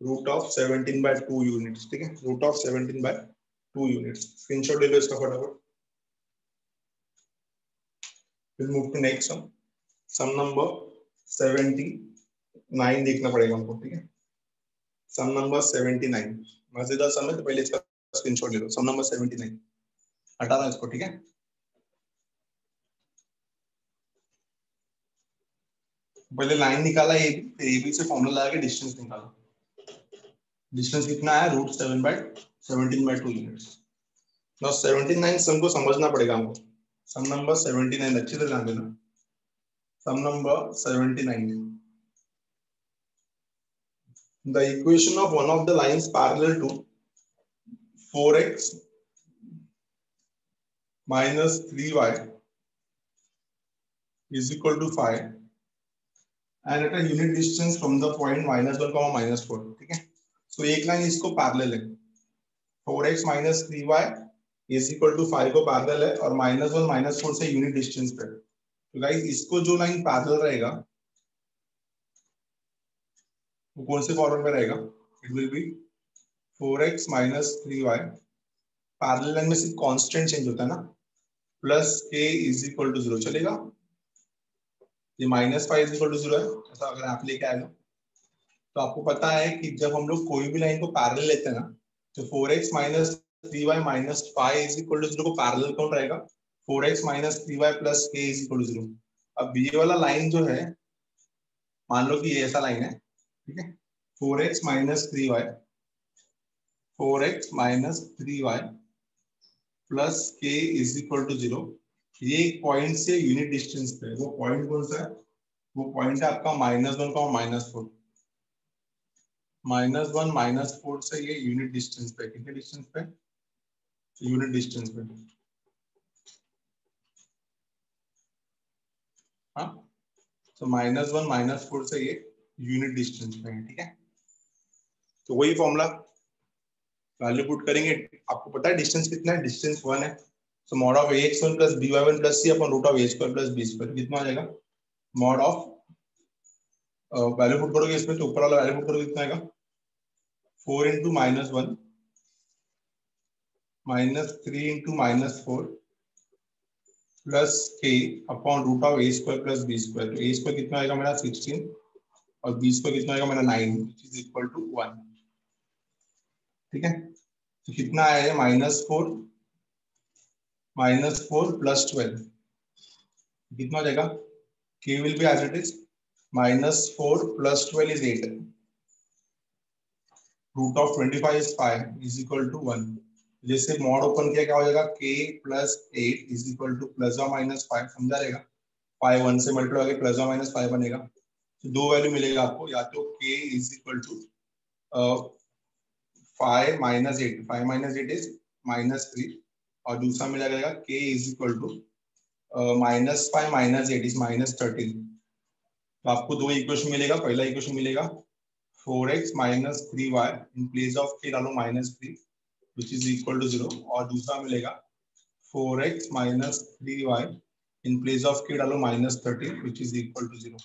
root of 17/2 units. ठीक है, रूट ऑफ 17/2 यूनिट्स। स्क्रीनशॉट ले लो इसका फटाफट। फिर move to next sum. Sum number 79 देखना पड़ेगा हमको। ठीक है, सम नंबर 79 मजेदार सम है, तो पहले इसका स्क्रीनशॉट ले लो। सम नंबर 79 हटाना इसको। ठीक है, पहले लाइन निकाला ए बी से फॉर्मूला लगा के डिस्टेंस निकाला। डिस्टेंस कितना है? Root 17/2 units. नाउ 79 सम को समझना पड़ेगा हमको। सम नंबर 79 अच्छी तरह ध्यान देना। सम number 79, the equation of one of the lines parallel to 4x minus 3y is equal to 5 and at a unit distance from the point -1, -4। ठीक है, तो एक लाइन इसको पैरेलल है, 4x minus 3y is equal to 5 को parallel है और -1 -4 से यूनिट डिस्टेंस पे। तो गाइस इसको जो लाइन पैरेलल रहेगा वो कौन से फॉर्मेट में रहेगा? It will be 4x minus 3y। Parallel line में सिर्फ कांस्टेंट चेंज होता है ना, plus k is equal to 0 चलेगा। ये -5 इज इक्वल टू 0 है, ऐसा अगर आप लेके आए तो आपको पता है कि जब हम लोग कोई भी लाइन को पैरेलल लेते हैं ना, तो 4x minus 3y minus 5 is equal to 0 को पैरेलल कौन रहेगा? 4x minus 3y plus k is equal to 0। अब ये वाला लाइन जो है, मान लो कि ये ऐसा लाइन है। ठीक है, 4x minus 3y plus k is equal to 0। ये एक पॉइंट से यूनिट डिस्टेंस पे, वो पॉइंट कौन सा है? वो पॉइंट है आपका -1, -4। -1 -4 से ये यूनिट डिस्टेंस पे, कितने डिस्टेंस पे? यूनिट डिस्टेंस पे। हाँ, तो -1 -4 से ये यूनिट डिस्टेंस पे है। ठीक है, तो वही फॉर्मूला वैल्यू पुट करेंगे। आपको पता है डिस्टेंस कितना है? डिस्टेंस 1 है। So mod of ax1 plus by1 plus c upon root of a² plus b²। कितना आ जाएगा? मॉड ऑफ वैल्यू पुट करोगे इसमें, तो ऊपर वाला वैल्यू पुट करोगे कितना आएगा? 4 into -1 -3 into -4 plus k upon root of a² plus b²। तो a² कितना आएगा मेरा 16 और b² कितना आएगा मेरा 9 which is equal to 1। ठीक है, तो कितना आया? -4 प्लस 12 कितना हो जाएगा? k will be as it is, -4 plus 12 is 8, root of 25 is 5 is equal to 1। जैसे मॉड ओपन किया क्या हो जाएगा? k plus 8 is equal to +or-5। समझा रहेगा? 5 1 से मल्टीप्लाई होकर +or-5 बनेगा। तो दो वैल्यू मिलेगा आपको, या तो k is equal to 5 minus 8, 5 minus 8 is -3, और दूसरा मिला जाएगा k is equal to -5 minus 8 is -13। तो आपको दो इक्वेशन मिलेगा। पहला इक्वेशन मिलेगा 4x minus 3y in place of k डालो -3 which is equal to 0, और दूसरा मिलेगा 4x minus 3y in place of k डालो -13 which is equal to 0।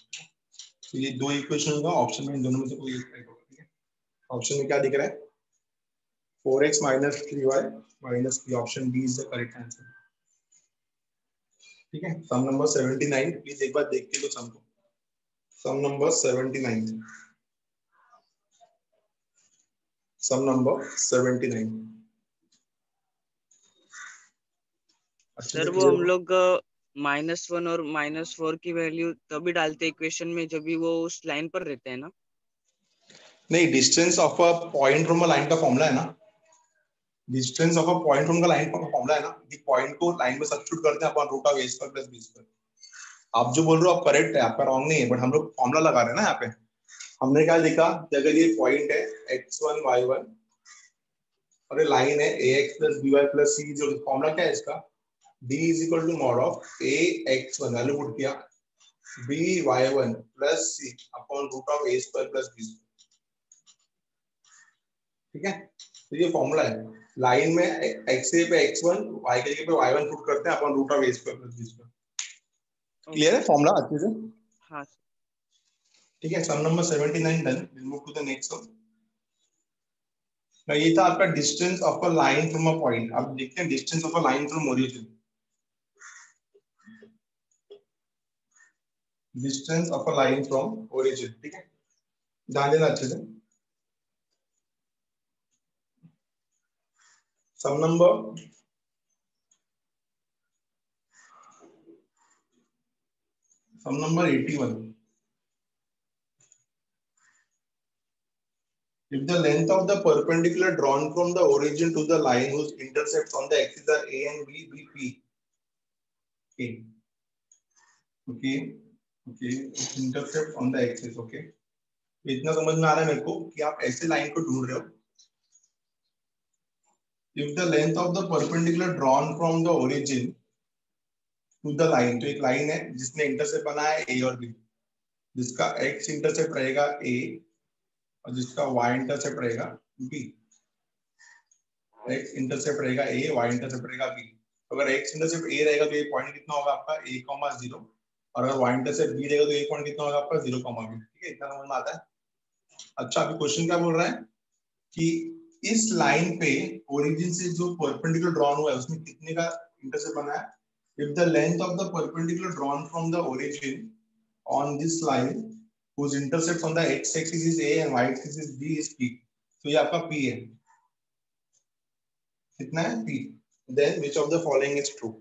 तो ये दो इक्वेशन होगा, ऑप्शन में इन दोनों में से कोई एक करेक्ट होगा। ठीक है, ऑप्शन में क्या दिख रहा है? 4x minus 3y minus 3, option b is the correct answer. ठीक है, सम नंबर 79 प्लीज एक बार देख के लो सम को। सम नंबर 79, सम नंबर 79। सर वो हम लोग -1 और -4 की वैल्यू तभी डालते इक्वेशन में जब भी वो उस लाइन पर रहते हैं ना? नहीं, distance of a point from a line का फॉर्मूला है ना। Distance of a point from the line का फॉर्मूला है ना, कि पॉइंट को लाइन में सब्स्टिट्यूट करते हैं अपन root of a square plus b square. आप जो बोल रहे हो आप करेक्ट है, आपका रॉन्ग नहीं है, बट हम लोग फॉर्मूला लगा रहे हैं ना यहाँ पे। हमने क्या लिखा कि अगर ये पॉइंट है x1 y1 और ये लाइन है ax plus by plus c, जो फॉर्मूला क्या है इसका, d is equal to mod of ax1 value put किया by1 plus c upon root of a square plus b square. ठीक है, तो ये फॉर्मूला है। लाइन में x पे x1 y के जगह पे y1 पुट करते हैं upon root of a square plus b square. Clear है फॉर्मूला अच्छे से? हाँ सर। ठीक है, sum number 79 done. Will move to the next sum. ये था आपका distance of a line from a point. अब देखते हैं distance of a line from origin. Distance of a line from origin, ठीक है, ध्यान देना अच्छे से। Sum number sum number 81। If the length of the perpendicular drawn from the origin to the line whose intercepts on the axis are A and B be P. Okay. Intercept on the axis. Okay. इतना समझ में आ रहा है मेरे को कि आप ऐसे लाइन को ढूंढ रहे हो। If the length of the perpendicular drawn from the origin to the line, तो एक लाइन है जिसने इंटरसेप्ट बनाया है A और B, जिसका x इंटरसेप्ट रहेगा A और जिसका y इंटरसेप्ट रहेगा B। x इंटरसेप्ट रहेगा a, y इंटरसेप्ट रहेगा b। तो अगर x इंटरसेप्ट a रहेगा तो ये पॉइंट कितना होगा आपका a, 0, और अगर y इंटरसेप्ट b रहेगा तो ये पॉइंट कितना होगा आपका 0, b। ठीक है, इतना समझ में आता है? अच्छा, अभी क्वेश्चन क्या बोल रहा है कि इस लाइन पे ओरिजिन से जो परपेंडिकुलर ड्रॉन हुआ है उसमें कितने का इंटरसेप्ट बना है। If the length of the perpendicular drawn from the origin on this line whose intercept on the x axis is a and y axis is b is p, तो ये आपका p है। कितना है p? Then which of the following is true?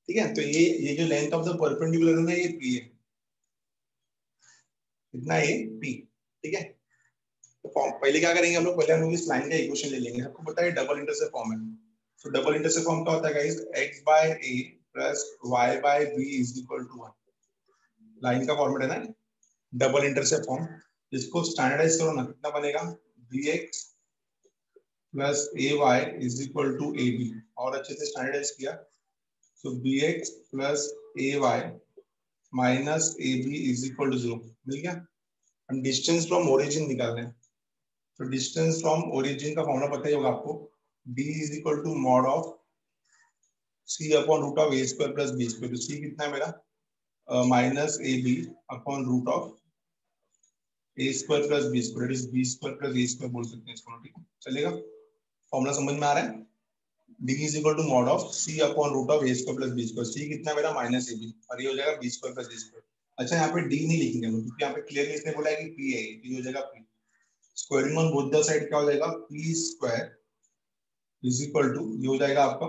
ठीक है, तो ये जो लेंथ ऑफ द परपेंडिकुलर है ना, ये p है। कितना है? p। ठीक है, तो पहले क्या करेंगे हम लोग, पहले हम लोग इस लाइन का इक्वेशन ले लेंगे। आपको पता है डबल इंटरसेप्ट फॉर्म है। तो डबल इंटरसेप्ट फॉर्म क्या होता है guys, x by a plus y by b is equal to 1। Line का फॉर्मेट है ना डबल इंटरसेप्ट फॉर्म। इसको स्टैंडर्डाइज करो ना, कितना बनेगा, bx plus ay is equal to ab। और अच्छे से स्टैंडर्डाइज किया तो bx plus ay minus ab is equal to 0 मिल गया। हम डिस्टेंस फ्रॉम ओरिजिन निकाल रहे हैं, तो डिस्टेंस फ्रॉम ओरिजिन का फॉर्मूला पता ही होगा आपको, d is equal to mod of c upon root of a square plus b square. तो c कितना है मेरा, minus ab upon root of a square plus b square, it is b square plus a square बोल सकते हैं इसको। ठीक है, चलेगा, फॉर्मूला समझ में आ रहा है। d is equal to mod of c upon root of a square plus b square. c कितना मेरा, माइनस ab, और ये हो जाएगा b square plus a square. अच्छा, यहाँ पे d नहीं लिखेंगे क्योंकि यहाँ पे क्लियरली इसने बोला है कि p है, ये हो जाएगा p। Squaring on both the side क्या हो जाएगा, p square is equal to, ये हो जाएगा आपका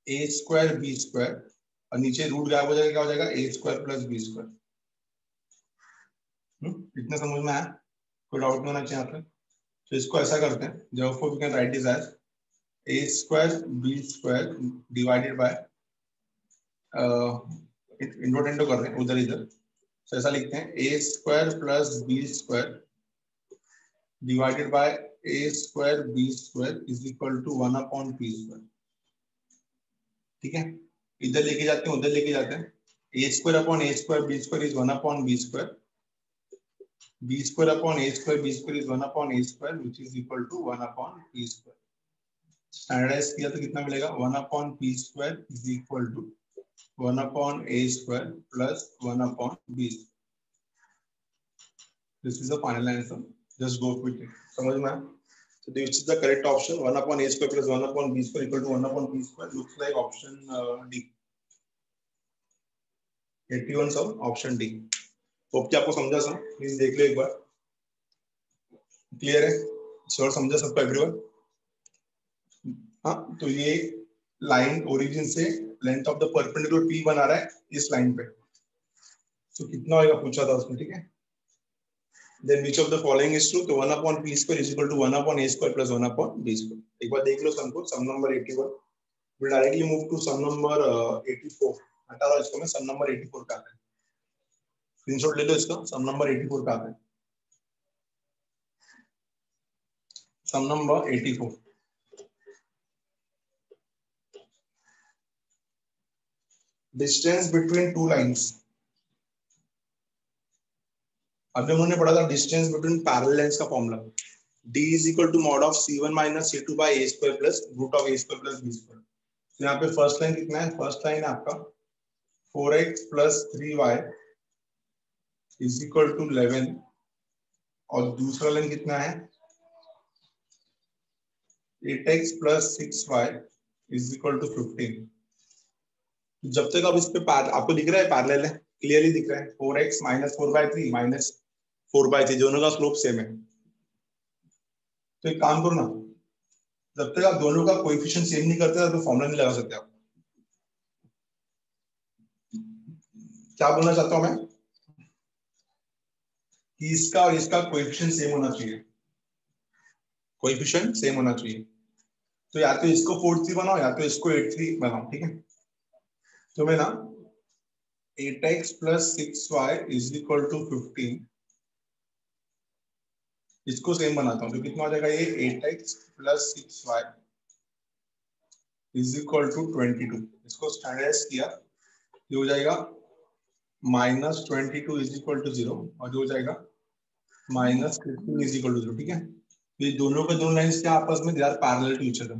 a स्क्वायर b स्क्वायर, और नीचे रूट गायब हो जाएगा, क्या हो जाएगा a square plus b square. इतना समझ में आया? कोई डाउट नहीं होना चाहिए यहाँ पे। तो इसको ऐसा करते हैं, therefore we can write this as a square b square divided by इंडोटेंडो कर रहे हैं उधर इधर, तो ऐसा लिखते हैं a square plus b square divided by a square b square is equal to 1 upon p square. ठीक है, इधर लेके जाते हैं उधर लेके जाते हैं, a square upon a square b square is 1 upon b square, b square upon a square b square is 1 upon a square which is equal to 1 upon p square। Standardise किया तो कितना मिलेगा, 1 upon p square is equal to 1 upon a square plus 1 upon b square। This is the final answer, just go with it। समझ में आया? So which is the correct option, 1 upon a square plus 1 upon b square equal to 1 upon p square, looks like option D। 81 सब option D. Hope कि आपको समझा सब, please देख लो एक बार। क्लियर है? श्योर समझा सबको एवरीवन? हाँ, तो ये लाइन ओरिजिन से length of the perpendicular p बना रहा है इस लाइन पे, तो कितना होगा पूछा था उसमें। ठीक है, then which of the following is true? तो 1 upon p square is equal to 1 upon a square plus 1 upon b square. एक बार देख लो सम को, सम number 81. we'll directly move to sum number 84. हटा लो इसको, मैं सम नंबर 84 का आता है, स्क्रीनशॉट ले लो इसका. सम नंबर 84 का आता है, sum number 84. Distance between two lines. अभी हमने पढ़ा था डिस्टेंस बिटवीन पैरेलल लाइंस का formula, d is equal to mod of c1 minus c2 by a square plus root of a square plus b square. तो यहाँ पे first line कितना है? फर्स्ट लाइन आपका 4x plus 3y is equal to 11 और दूसरा line कितना है? 8x plus 6y is equal to 15. जब तक अब इस पे आपको दिख रहा है पैरेलल है, क्लियरली दिख रहा है. 4x minus 4/3 minus 4/3 दोनों का स्लोप सेम है. तो एक काम करो ना, जब तक आप दोनों का कोएफिशिएंट सेम नहीं करते तो फॉर्मूला नहीं लगा सकते आप. क्या बोलना चाहता हूं मैं कि इसका और इसका कोएफिशिएंट सेम होना चाहिए, कोएफिशिएंट सेम होना चाहिए. तो या तो इसको 4/3 बनाओ या तो इसको 8/3 बनाओ, ठीक है. तो मैं ना 8x plus 6y is equal to 15 इसको सेम बनाता हूँ. तो कितना हो जाएगा ये? 8x plus 6y is equal to 22. इसको स्टैंडर्डाइज किया, ये हो जाएगा -22 is equal to 0 और जो हो जाएगा -15 is equal to 0. ठीक है. ये दोनों के दोनों लाइंस क्या आपस में? They are parallel to each other,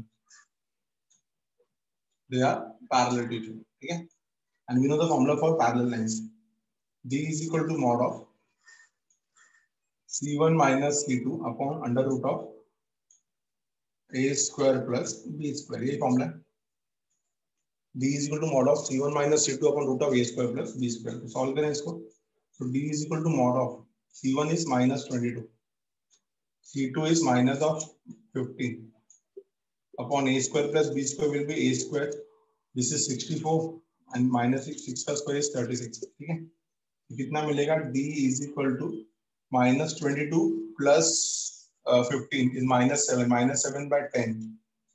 they are parallel to each other. ठीक है. And we know the formula for parallel lines, d is equal to mod of c1 minus c2 upon under root of a square plus b square. ये formula है. d is equal to mod of c1 minus c2 upon root of a square plus b square. तो solve करें इसको. तो d is equal to mod of c1 is -22, c2 is minus of 15 upon a square plus b square will be a square. This is 64 and -6 का square is 36. ठीक है. कितना मिलेगा? d is equal to -22 plus 15 is -7. -7 by 10.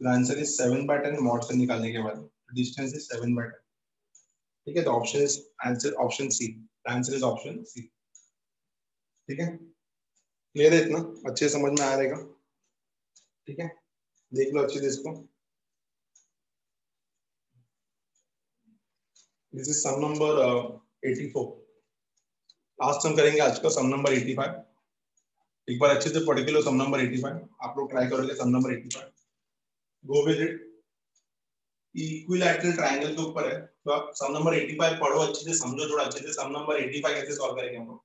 So the answer is 7 by 10 mod से निकालने के बाद distance is 7 by 10. ठीक है. तो option is answer option c. Answer is option c. ठीक है. क्लियर है? इतना अच्छे समझ में आ रहेगा. ठीक है. देख लो अच्छे से इसको. This is sum number 84. Last sum करेंगे आज का, सम नंबर 85. एक बार अच्छे से पढ़ के लो सम नंबर 85. आप लोग ट्राई करोगे sum number 85. Go with it. Equilateral triangle के ऊपर है, तो आप सम नंबर 85 पढ़ो, अच्छे से समझो, थोड़ा अच्छे से. सम नंबर 85 कैसे सॉल्व करेंगे हम लोग?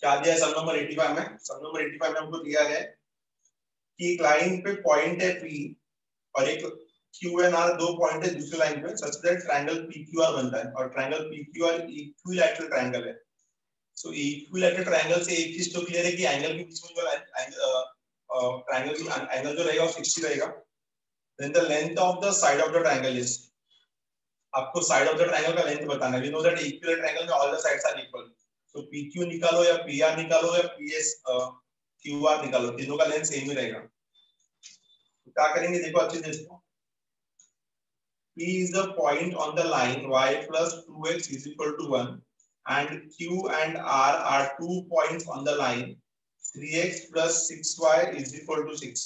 क्या दिया है सम नंबर 85 में? सम नंबर 85 में हमको दिया है कि एक लाइन पे पॉइंट है P और एक Q एंड R, दो पॉइंट है दूसरी लाइन पे, सच दैट ट्रायंगल PQR बनता है. और ट्रायंगल PQR इक्विलैटरल ट्रायंगल है. सो इक्विलैटरल ट्रायंगल से एक चीज तो क्लियर है कि एंगल के बीच में जो ट्रायंगल की एंगल जो रहेगा वो 60 रहेगा. Then the length of the side of the triangle is, आपको साइड ऑफ द ट्रायंगल का लेंथ बताना है. We know that equilateral triangle में all the sides are equal. So PQ निकालो या PR निकालो या PS QR निकालो, तीनों का लेंथ सेम ही रहेगा. तो क्या करेंगे? देखो अच्छे से इसको. P is the point on the line y plus 2x is equal to 1 and Q and R are 2 points on the line 3x plus 6y is equal to 6.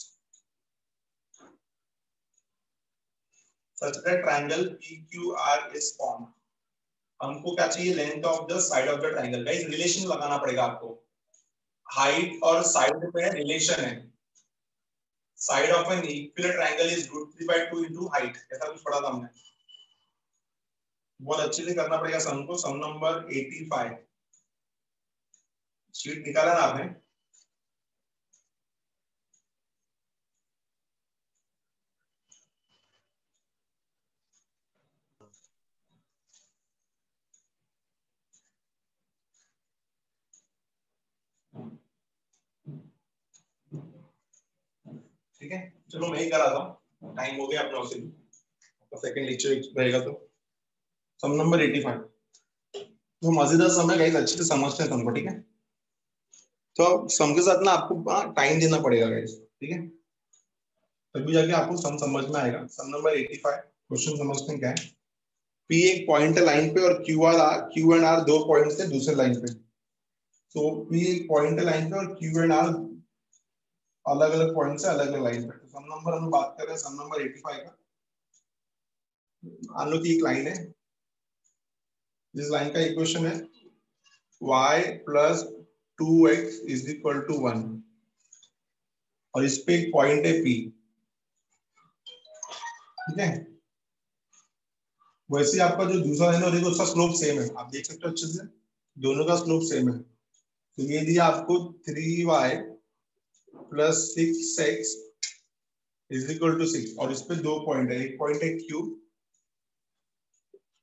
Such that triangle PQR is formed. हमको क्या चाहिए? Length of the side of the triangle. Guys relation लगाना पड़ेगा आपको. Height और side पे relation है. Side of an equilateral triangle is √3/2 into height. ऐसा कुछ पढ़ा था हमने. बहुत अच्छे से करना पड़ेगा सम को. सम नंबर 85 शीट निकाला ना आपने? ठीक है. चलो मैं ही करा था, टाइम हो गया अपना. उसे सेकंड लेक्चर रहेगा. तो सम नंबर 85 तो मजेदार सम है गाइस, अच्छे से समझते हैं तुमको. ठीक है. तो सम के साथ ना आपको टाइम देना पड़ेगा गाइस, ठीक है, तभी जाके आपको सम समझ में आएगा। सम नंबर 85 क्वेश्चन समझते हैं क्या है। पी एक पॉइंट है लाइन पे और क्यू एंड आर दो पॉइंट्स है दूसरे लाइन पे। तो पी एक पॉइंट है लाइन पे और क्यू एंड आर अलग अलग पॉइंट से अलग अलग लाइन पे। तो सम नंबर हम बात कर रहे हैं सम नंबर 85 का। मान लो कि एक लाइन है, जिस लाइन का इक्वेशन है y plus 2x is equal to 1 और इस पे एक पॉइंट है P, ठीक है। वैसे आपका जो दूसरा लाइन है उसका स्लोप सेम है, आप देख सकते हो अच्छे से, दोनों का स्लोप सेम है। तो ये दिया आपको 3y plus 6x is equal to 6 और इस पे दो पॉइंट है, एक पॉइंट है Q,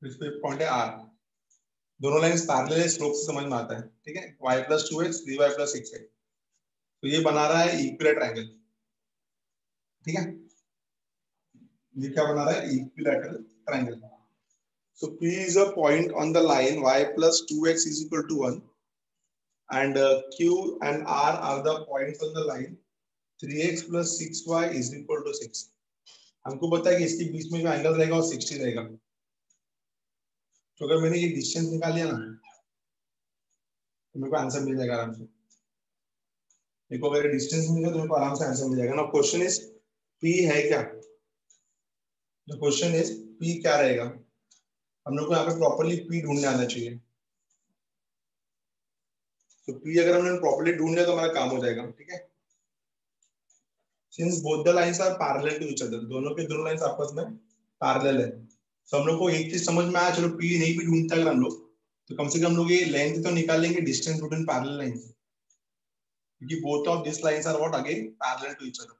इस पे एक पॉइंट है R। दोनों लाइन पैरेलल है, स्लोप से समझ में आता है, ठीक है। y plus 2x 3y plus 6x, तो ये बना रहा है इक्विलेटरल ट्रायंगल, ठीक है। ये क्या बना रहा है, equilateral triangle. So P is a point on the line y plus 2x is equal to 1 and Q and R are the points on the line 3x plus 6y is equal to 6। हमको पता है कि इसके बीच में जो angle रहेगा वो 60 रहेगा। तो अगर मैंने ये डिस्टेंस निकाल लिया ना तो मेरे को आंसर मिल जाएगा आराम से। देखो अगर डिस्टेंस मिलेगा तो मेरे को आराम से आंसर मिल जाएगा ना। क्वेश्चन इज P है क्या, द क्वेश्चन इज P क्या रहेगा। हम लोग को यहाँ पे प्रॉपर्ली P ढूंढने आना चाहिए। तो P अगर हमने प्रॉपर्ली ढूंढ लिया तो हमारा काम हो जाएगा, ठीक है। Since both the lines are parallel to each other, दोनों के दोनों लाइंस आपस में पैरेलल है। तो हम लोग को एक चीज समझ में आया, चलो P नहीं भी ढूंढता अगर हम लोग तो कम से कम हम लोग ये लेंथ तो निकालेंगे डिस्टेंस बिटवीन पैरेलल लाइंस, क्योंकि both of this lines are what again parallel to each other.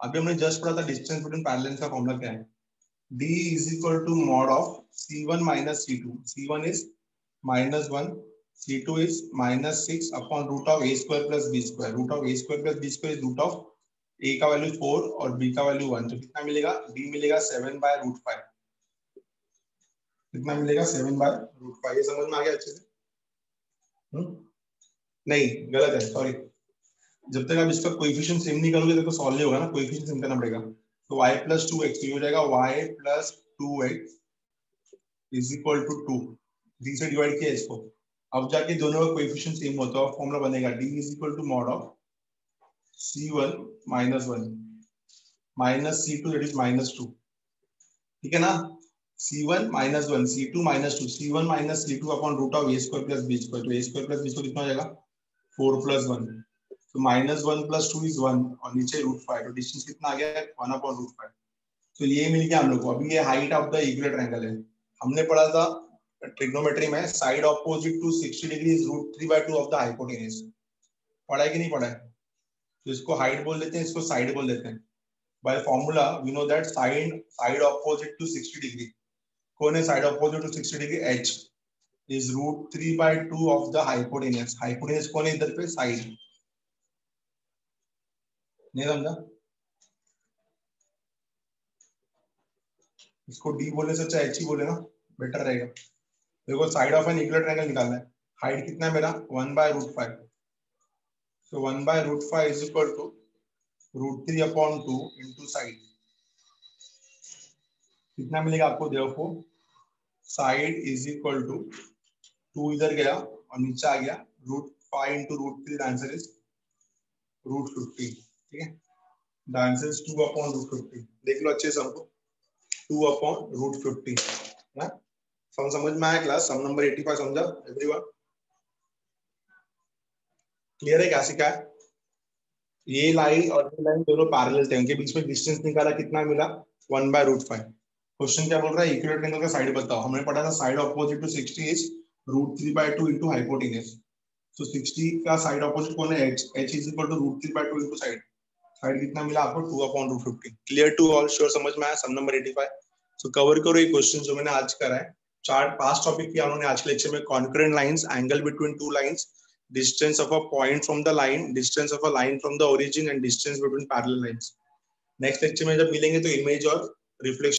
अभी हमने जस्ट पढ़ा था डिस्टेंस बिटवीन पैरेलल लाइंस का फॉर्मूला क्या है, D is equal to mod of C1 minus C2। C1 is -1, C2 is -6 upon root of a square plus b square। root of a square plus b square is root of a का value 4 और b का value 1। तो कितना मिलेगा, D मिलेगा 7/√5। कितना मिलेगा, 7/√5। ये समझ में आ गया अच्छे से? नहीं गलत है, सॉरी। जब तक आप इसका कोएफिशिएंट सेम नहीं करोगे तो सॉल्व नहीं होगा ना, कोएफिशिएंट सेम करना पड़ेगा। तो y plus 2x हो जाएगा y plus 2x is equal to 2। 3 से डिवाइड किया इसको, अब जाके दोनों का कोएफिशिएंट सेम होता है, फॉर्मूला बनेगा d is equal to mod of c1 minus 1 minus c2 that is -2, ठीक है ना। c1 minus 1 c2 minus 2 c1 minus c2 upon root of a square plus b square। तो a square plus b square कितना हो जाएगा, 4 plus 1। तो -1 plus 2 is 1 और नीचे √5। तो डिस्टेंस कितना आ गया, 1/√5। तो ये मिल गया हम लोग को। अभी ये height of the equilateral triangle है। हमने पढ़ा था ट्रिग्नोमेट्री में side opposite to 60 degree is √3/2 of the hypotenuse. पढ़ा है कि नहीं पढ़ा है? तो इसको हाइट बोल देते हैं, इसको साइड बोल देते हैं। By formula we know that side opposite to 60 degree, कौन है side opposite to 60 degree, h is √3/2 of the hypotenuse. Hypotenuse कौन है इधर पे, साइड। नहीं समझा? इसको d बोलने से अच्छा h ही बोले ना, बेटर रहेगा। देखो side of an equilateral triangle निकालना है, हाइट कितना है मेरा, 1/√5। So 1/√5 is equal to √3/2 into side. कितना मिलेगा आपको, देखो साइड इज इक्वल टू 2 इधर गया और नीचे आ गया √5 इनटू √3। आंसर इज √50, ठीक है। The answer is 2/√50। देख लो अच्छे से हमको, 2/√50 ना। सम समझ में आया क्लास, सम नंबर 85 समझा एवरीवन? क्लियर है क्या सीखा है? ये लाइन और ये लाइन दोनों पैरेलल थे, उनके बीच में डिस्टेंस निकाला, कितना मिला, 1/√5। क्वेश्चन क्या बोल रहा है, इक्विलेटरल ट्रायंगल का साइड बताओ। हमने पढ़ा था side opposite to 60 is √3/2 into hypotenuse. तो 60 का साइड ऑपोजिट कौन है, h is equal to √3/2 into side. Side कितना मिला आपको, 2/√50। क्लियर टू ऑल, श्योर समझ में आया सम नंबर 85? सो कवर करो ये क्वेश्चन जो मैंने आज करा है। चार्ट पास्ट टॉपिक किया उन्होंने आज के लेक्चर में, concurrent lines, angle between two lines, distance of a point from the line, distance of a line from the origin and distance between parallel lines। Next lecture में जब मिलेंगे तो image और रिफ्लेक्शन